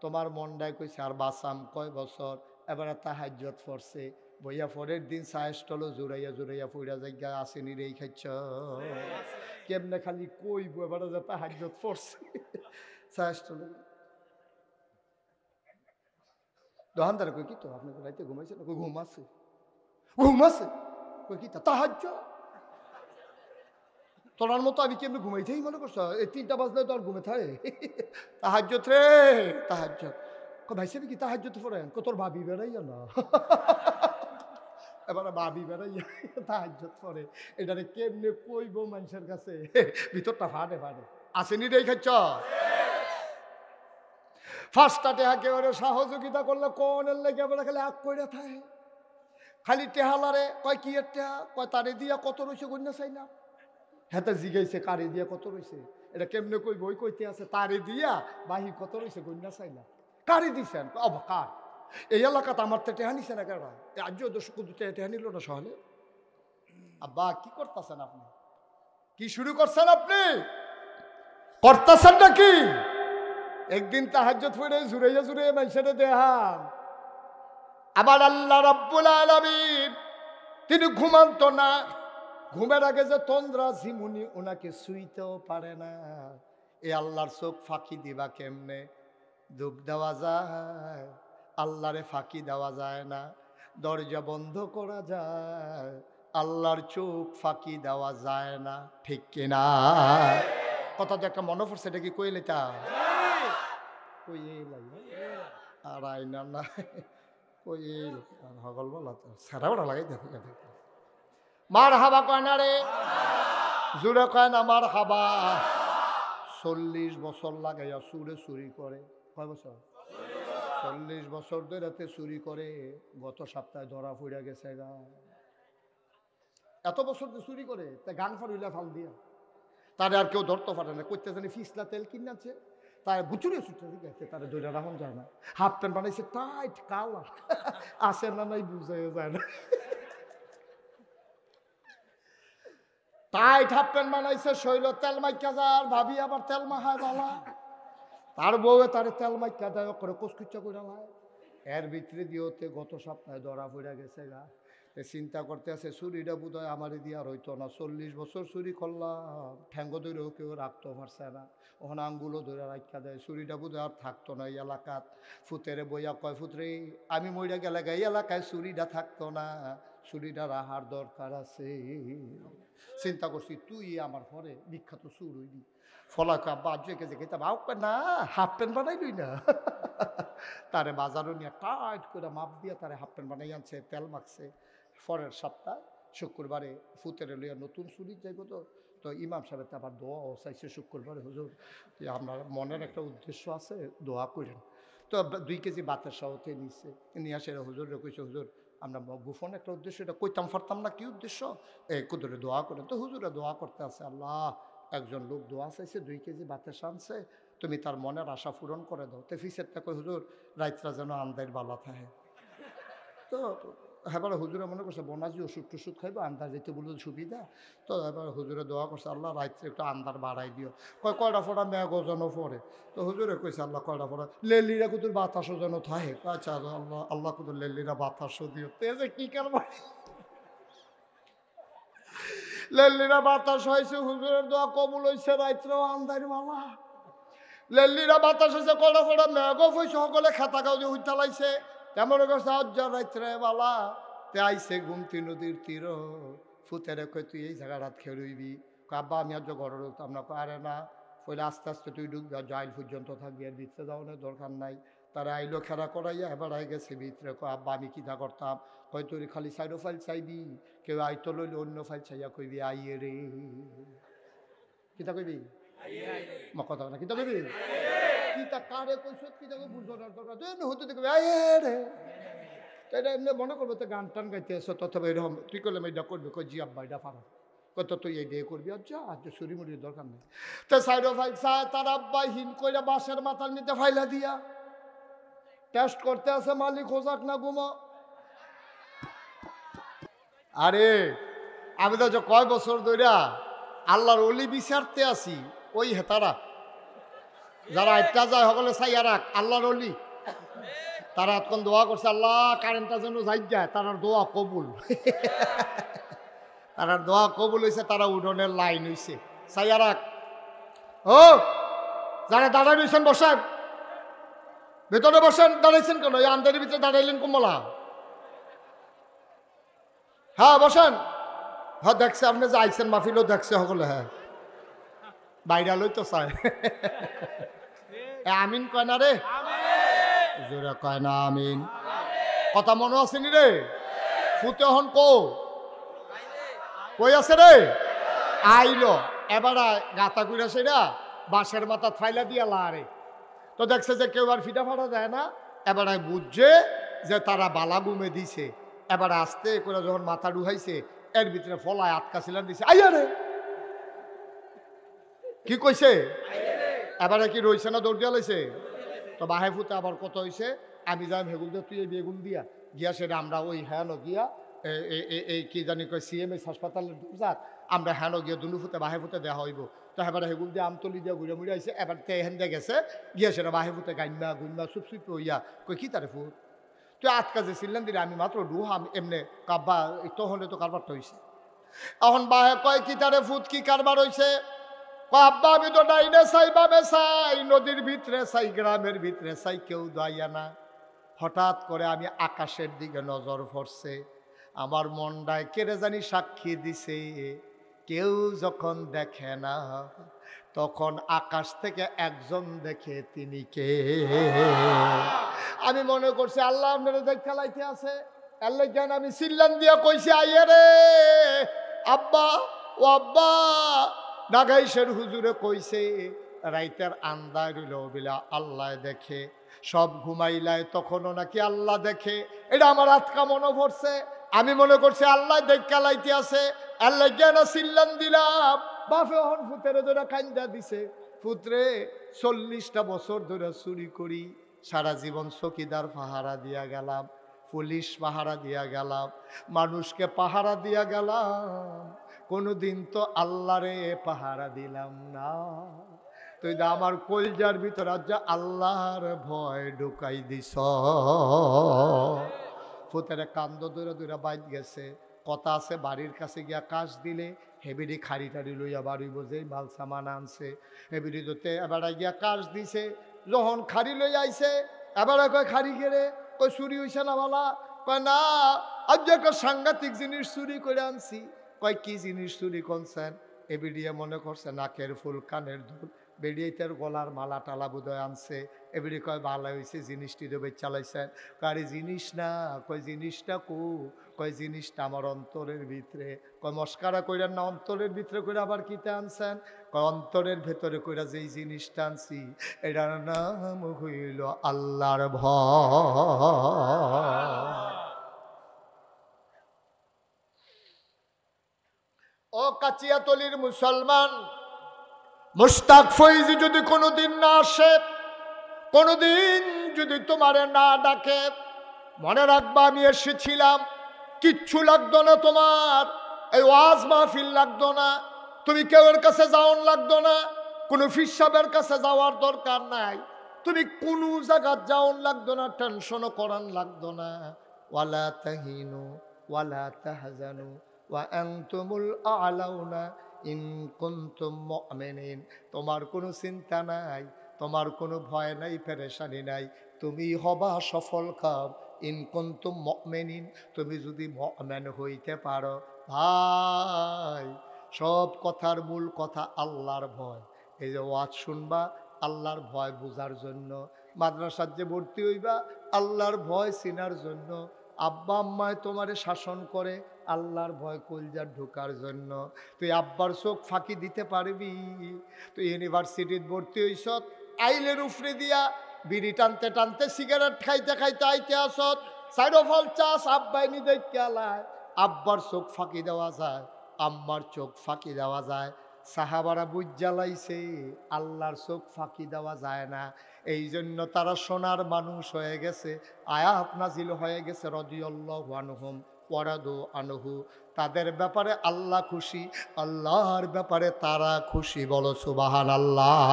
[SPEAKER 1] তোমার মনটাই কইছে আর বাসাম কয় বছর, এবারে তাহাজ্জুদ পড়ছে, বইয়া পরের দিন সাহেস্টল জোড়াইয়া জোড়াইয়া ফুইরা জায়গা আসেনি রে খাইছ, কেমনে খালি কইব এবারে যে তাহাজ্জুদ পড়ছে সাহেস্টল। দোকানদার কই কি তো আপনি রাইতে ঘুমাইছেন, কই ঘুম আছে, ঘুম আছে, কই কি তাহাজ্জুদ, তোলার মতো আমি কেমনি ঘুমাইতেই মনে করছো, এই 3টা বাজলে তো আর ঘুমে থাকে, তাহাজ্জুদ রে তাহাজ্জুদ, ভাই সাহেব কি তাহাজ্জুদ পড়েন, তোর ভাবি বেড়াইয়া না, এবার ভাবি বেড়াইয়া তাহাজ্জুদ পড়ে, এটারে কেমনে কইব মানুষের কাছে, ভিতরটা ফাটে ফাটে, আসেনি রে খাচ্ছ। ফার্স্টটা টেহা কেউ সহযোগিতা করলে কোনের লেগে এবার খালি আগ করে থাকে, খালি টেহালারে কয় কি এর টেহা, কয় তারে দিয়া কত রয়েছে গণ্য চাই না, হ্যাঁ জিগাইছে কারে দিয়া কত রয়েছে, এটা কেমনে কই বই কইতে আছে, তারে দিয়া বাহি কত রয়েছে গণ্য চাই না, কারে দিছেন কার, এই এলাকাতে আমার তো টেহা নিছে না কেন, আজ দর্শক টেহা নিল না সহলে। আব্বা কি করতেছেন আপনি, কি শুরু করছেন আপনি, করতেছেন নাকি, একদিন তাহাজ্জুদ পড়ে জুড়াইয়া জুড়ে মানুষের দেহান, আবার আল্লাহ রাব্বুল আলামিন তিনি ঘুমান্ত না, ঘুমের আগে যে তন্দ্রা ঝিমুনি ওনাকে শুইতেও পারে না, এই আল্লাহর চোখ ফাঁকি দিবা কেমনে, ডুব দেওয়া যায়, আল্লাহরে ফাঁকি দেওয়া যায় না, দরজা বন্ধ করা যায়, আল্লাহর চোখ ফাঁকি দেওয়া যায় না, ঠিক কিনা, কথা তো একটা মনে পড়ছে, এটা কি কইলে তা কই আর আইনা না কই হগল বলা তো সারা বড় লাগাই দেখো দেখো মার হাবা কয় না রে, জুড়ে কয় না মার হাবা। 40 বছর লাগাইয়া সুরে চুরি করে, কয় বছর, 40 বছর ধরে চুরি করে, গত সপ্তাহে ধরা পড়ে গেছে গা, এত বছর চুরি করে তা গান ফাড়িলা ফাল দিয়া, তারে আর কেউ ধরতে পারে না, করতে জানি ফিসলা তেল কিনাছে, তার বুচুরে ছুটে গেছে, তারা দৈরা রাখুন যায় না, হাফ প্যান্ট বানাইছে টাইট কালা, আসে না নাই বুঝাই যায় না, টাইট হাফ প্যান্ট বানাইছে, শৈল তেল মাইকা যার, ভাবি আবার তেল মাখায় বালা, তার বউয়ে তারে তেল মাইকা দেয় করে কুচকুচ্চা করে লায়, এর ভিতরে দিয়েতে গত সপ্তাহে ধরা পড়ে গেছে গা, চিন্তা করতে আছে চুরিটা বোধ হয় আমারই দিয়ে আর হইতো না, 40 বছর চুরি করলাম, ঠ্যাঙ্গ ধরেও কেউ রাখতে পারছে না, ওখানে আঙ্গুলও ধরে রাখা দেয়, চুরিটা বোধ হয় আর থাকতো না এই এলাকাত, ফুতেরে বইয়া কয় ফুতরে আমি মইরা গেলে এই এলাকায় চুরিটা থাকতো না, চুরিটা রাহার দরকার আছে। চিন্তা করছি তুই আমার পরে বিখ্যাত চুর হইবি। ফলাকে আব্বা আজ কেজি খেতাম না হাফ প্যান্ট বানাইলই না। তারে বাজারও নিয়ে টাইট করে মাপ দিয়ে তারে হাফ প্যান্ট বানাই আনছে, তেল মাখছে। পরের সপ্তাহ শুক্রবারে ফুতেরে লইয়া নতুন চুরি যাইব। তো ইমাম সাহেব আবার দোয়াও চাইছে শুক্রবারে, হুজুর আপনার মনের একটা উদ্দেশ্য আছে, দোয়া করেন। তো 2 কেজি বাতের সাহতে নিচ্ছে, নিয়ে আসে হুজুরে কইছে হুজুর আমরা গোপন একটা উদ্দেশ্য, এটা কইতাম পারতাম না কি উদ্দেশ্য, কুদরে দোয়া করেন। তো হুজুরে দোয়া করতে আছে, আল্লাহ একজন লোক দোয়া চাইছে 2 কেজি বাতের সানছে, তুমি তার মনের আশা পূরণ করে দাও। তো ফিসেরটা কই হুজুর রাইতরা যেন আন্দার বালা থাকে। তো এবার হুজুরে মনে করছে বোনাজি ওষুধ টুষুধ খাইবো, আন্দার যেতে বলল সুবিধা। তো এবার হুজুরে দোয়া করছে আল্লাহ রাত্রে একটু আন্দার বাড়াই দিও। কয়টা ফোড়া মেঘ যেন পড়ে। তো হুজুরে কইছে আল্লাহ কয়টা ফোড়া লেলিরা কুতুর বাতাসও যেন থাকে। আচ্ছা আল্লাহ আল্লাহ কুতুর লেলিরা বাতাসও দিও। তে যে কি কারবার লেলিরা বাতাস হয়েছে, হুজুরের দোয়া কবুল হয়েছে, রাত্রেও আন্দার বালা। লেলিরা বাতাস হয়েছে, কয়টা ফোড়া মেঘও হয়েছে, সকলে খেতা গাও দিয়ে উঠতে লাইছে। তেমন করছে আজ্জা রাত্রে বালা তে আইসে গুমতি নদীর তীর। ফুতেরে কই তুই এই জায়গাটাত খেলবি। আব্বা আমি আজ ঘরে ঢুকতাম না। আরে না, পইলে আস্তে আস্তে তুই ঢুকবি, জাইল পর্যন্ত থাকবি, আর ভিতরে যাওয়ানোর দরকার নাই। তারা আইলো খেলা করাইয়া এবার আই গেছে ভিতরে। আব্বা আমি কিতা করতাম, কয় তুই খালি সাইডো ফাইল চাইবি, কেউ আইতো লইলে অন্য ফাইল চাইয়া কইবি আইয়ে রে। কিতা কইবি কথা না, কিতা কইবি কিতা কারে কইস কিতা বুঝানোর দরকার হতে দেখবি আইয়ে রে। এটা এমনি মনে করবো তো গান টান গাইতে আসো, তথবা এরকম তুই করলে এটা করবি, কই জি আব্বা এটা পারা কত তুই এই দিয়ে করবি। আচ্ছা আজ সুরিমুড়ির দরকার নেই। তো সাইডো ফাইল চায় তার আব্বা হিন কইরা বাঁশের মাথার মধ্যে ফাইলা দিয়া টেস্ট করতে আছে, মালিক হোজাক না ঘুমো। আরে আমি তো কয় বছর ধরে আল্লাহর অলি বিচারতে আছি, ওই হেতারা যারা একটা যায় সকলে চাইয়া রাখ আল্লাহর অলি, তারা এখন দোয়া করছে আল্লাহ কারেন্টটা যেন যাই যায়, তারার দোয়া কবুল। তারার দোয়া কবুল হয়েছে, তারা উঠোনের লাইন হয়েছে। চাইয়া রাখ ও যারা দাঁড়াই রয়েছেন বসেন, ভেতরে বসেন। দাঁড়াইছেন কেন? এই আন্দারের ভিতরে দাঁড়াইলেন কমলা। হ্যাঁ বসেন। হ্যাঁ দেখছে আপনি যে আইসেন মাহফিলও দেখছে সকলে। হ্যাঁ বাইরালই তো চাই। আমিন কয় না রে, জোরে কয় না আমিন। কথা মনে আছে নি রে? ফুতে হন কই আছে রে? আইলো এবার গাতা কুড়া সেরা বাঁশের মাথা ফাইলা দিয়া লারে। তো দেখছে যে কেউ আর ফিটা ফাটা যায় না, এবার বুঝছে যে তারা বালা গুমে দিছে। এবার আস্তে করে যখন মাথা ডুহাইছে, এর ভিতরে ফলায় আটকা ছিলাম দিছে আইয়া রে। কি কইছে? এবারে কি রইছে না দৌড় দিয়া লাইছে? তো বাহে ফুতে আবার কত হয়েছে, আমি যাই ভেগুল দিয়ে তুই এই বেগুন দিয়া গিয়া সেটা আমরা ওই হ্যাঁ গিয়া এই কি জানি কয় সিএমএস হাসপাতালের যাক আমরা হ্যাঁ গিয়া দুনু ফুতে বাহে ফুতে দেওয়া হইব। তো এবারে হেগুল দিয়ে আমতলি দিয়া ঘুরে মুড়ে আইসে, এবার তে হেন দিয়ে গেছে গিয়া সেটা বাহে ফুতে গাইমা গুইমা চুপচুপ হইয়া কই কি তারে ফুট তুই আট কাজে ছিলেন দিলে আমি মাত্র ডুহাম এমনে কাব্বা তহলে তো কারবারটা হয়েছে। এখন বাহে কয় কি তারে ফুট কি কারবার হয়েছে? আব্বা আমি তো ডাইনে চাই বামে চাই, নদীর ভিতরে চাই গ্রামের ভিতরে চাই, কেউ দাইয়া না। হঠাৎ করে আমি আকাশের দিকে নজর পড়ছে, আমার মনটায় কেড়ে জানি সাক্ষী দিছে, কেউ যখন দেখে না তখন আকাশ থেকে একজন দেখে, তিনি কে? আমি মনে করছি আল্লাহ আপনারা দেখ খেলাইতে আছে। আল্লাহ জ্ঞান আমি চিল্লান দিয়া কইছি আইয়ে রে আব্বা ও আব্বা। নাগাইশের হুজুরে কইছে রাইতের আন্দায় রইল বিলা আল্লাহ দেখে, সব ঘুমাইলায় তখনও নাকি আল্লাহ দেখে। এটা আমার আতকা মনে পড়ছে। আমি মনে করছি আল্লাহ দেখ কালাইতে আছে, আল্লাহ জ্ঞান চিল্লান দিলাম। বাপে হন ফুতের ধরে কান্দা দিছে, পুত্রে 40টা বছর ধরে চুরি করি, সারা জীবন চকিদার পাহারা দিয়া গেলাম, পুলিশ পাহারা দিয়া গেলাম, মানুষকে পাহারা দিয়া গেলাম, কোনোদিন তো আল্লাহরে পাহারা দিলাম না। তুই আমার কলজার ভিতর আজ আল্লাহর ভয় ঢুকাই দিস। ফুতেরা কান্দ দূরে দূরে বাইর গেছে। কথা আছে বাড়ির কাছে গিয়া কাশ দিলে হেবিরি খাড়ি টাড়ি লইয়া বাড়ি বোঝে মাল সামান আনছে। হেবিরি দোতে এবার গিয়া কাশ দিছে, যখন খাড়ি লইয়া আইছে এবার কয় খাড়ি গেড়ে কই চুরি হইছে না বলা? কয় না আজ একটা সাংঘাতিক জিনিস চুরি করে আনছি। কয় কি জিনিস চুরি করছেন? এ বেরিয়ে মনে করছে নাকের ফুল, কানের দুল, বেরিয়ে তার গলার মালা টালা বোধহয় আনছে। এবারে কয় ভালো হয়েছে জিনিসটি দেবে চালাইছেন। কারে জিনিস না, কয় জিনিসটা কয় জিনিসটা আমার অন্তরের ভিতরে। কয় মস্কারা কইরা না, অন্তরের ভিতরে কইরা আবার কিতে আনছেন? কয় অন্তরের ভেতরে কইরা যেই জিনিসটা আনছি এটার নাম হইল আল্লাহর ভয়। ও কাচিয়াতলির মুসলমান, মুশতাক ফৈজি যদি কোনোদিন না আসে, কোনোদিন যদি তোমারে না ডাকে, মনে রাখবা আমি এসেছিলাম। কিচ্ছু লাগতো না তোমার, এই ওয়াজ মাহফিল লাগতো না, তুমি কেউর কাছে যাওয়ার লাগতো না, কোনো ফিসাবের কাছে যাওয়ার দরকার নাই, তুমি কোনো জায়গা যাওয়ার লাগতো না, টেনশনও করার লাগতো না। ওয়ালা তাহিনু ওয়ালা তাহজানু ওয়া আনতুমুল আ'লাউনা ইন কুনতুম মুমিনিন। তোমার কোনো চিন্তা নাই, তোমার কোনো ভয় নাই, পেরেশানি নাই, তুমি হবা সফল কাম ইন কুনতুম মুমিনিন, তুমি যদি মুমিন হইতে পারো। ভাই, সব কথার মূল কথা আল্লাহর ভয়। এই যে ওয়াজ শুনবা আল্লাহর ভয় বোঝার জন্য, মাদ্রাসার যে ভর্তি হইবা আল্লাহর ভয় চিনার জন্য, আব্বা আম্মায় তোমারে শাসন করে আল্লাহর ভয় কলজার ঢোকার জন্য। তুই আব্বার চোখ ফাঁকি দিতে পারবি? তুই ইউনিভার্সিটিত ভর্তি হইস, আইলের উফরে দিয়া বিড়ি টানতে টানতে, সিগারেট খাইতে খাইতে আইতে আসত, সাইড ফল চাষ আব্বাই নি দেখতে আলায়। আব্বার চোখ ফাঁকি দেওয়া যায়, আম্মার চোখ ফাঁকি দেওয়া যায়। সাহাবারা বুঝ জ্বালাইছে আল্লাহর চোখ ফাঁকি দেওয়া যায় না, এই জন্য তারা সোনার মানুষ হয়ে গেছে। আয়াত নাজিল হয়ে গেছে রাদিয়াল্লাহু আনহুম ওয়ারাদু আনহু। তাদের ব্যাপারে আল্লাহ খুশি, আল্লাহর ব্যাপারে তারা খুশি। বলো সুবহানাল্লাহ।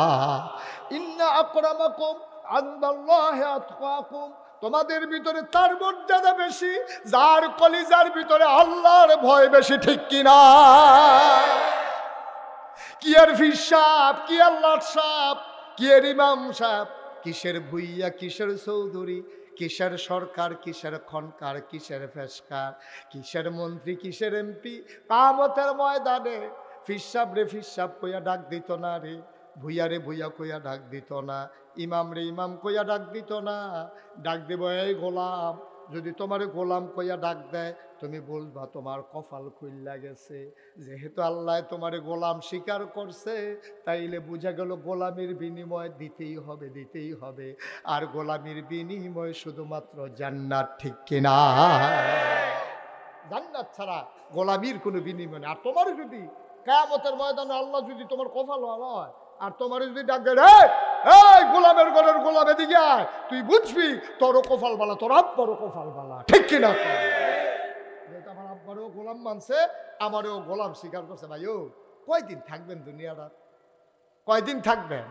[SPEAKER 1] ইন্না আকরামাকুম ইনদাল্লাহি আতকাকুম। তোমাদের ভিতরে তার মর্যাদা বেশি যার কলিজার ভিতরে আল্লাহর ভয় বেশি, ঠিক কিনা? কি আর ফিসাব, কি আল্লাহর সাপ, কি আর ইমাম সাহেব, কিসের ভুইয়া, কিসের চৌধুরী, কিসের সরকার, কিসের খনকার, কিসের ফেসকার, কিসের মন্ত্রী, কিসের এমপি। কামতের ময়দানে ফিসাব রে ফিসাব কইয়া ডাক দিত না রে, ভুইয়া রে ভুইয়া কইয়া ডাক দিত না, ইমাম রে ইমাম কইয়া ডাক দিত না। ডাক দেব এই গোলাম। যদি তোমার গোলাম কইয়া ডাক দেয়, তুমি বলবা তোমার কপাল খুইল্লা গেছে। যেহেতু আল্লাহ তোমার গোলাম স্বীকার করছে, তাইলে বুঝা গেল গোলামির বিনিময় দিতেই হবে, দিতেই হবে। আর গোলামির বিনিময় শুধুমাত্র জান্নাত, ঠিক কিনা? জান্নাত ছাড়া গোলামির কোনো বিনিময় নেই। আর তোমার যদি কিয়ামতের ময়দানে আল্লাহ যদি তোমার কপাল ভালো হয়, আর তোমার যদি ডাক দেয় এই গোলামের ঘরের গোলাম এদিকে আয়, তুই বুঝবি তোরও কপাল বালা, তোর আব্বারও কপাল বালা, ঠিক কিনা? আমার আব্বারও গোলাম মানছে, আমারও গোলাম স্বীকার করছে। ভাই ও কয়দিন থাকবেন দুনিয়াটা? কয়দিন থাকবেন?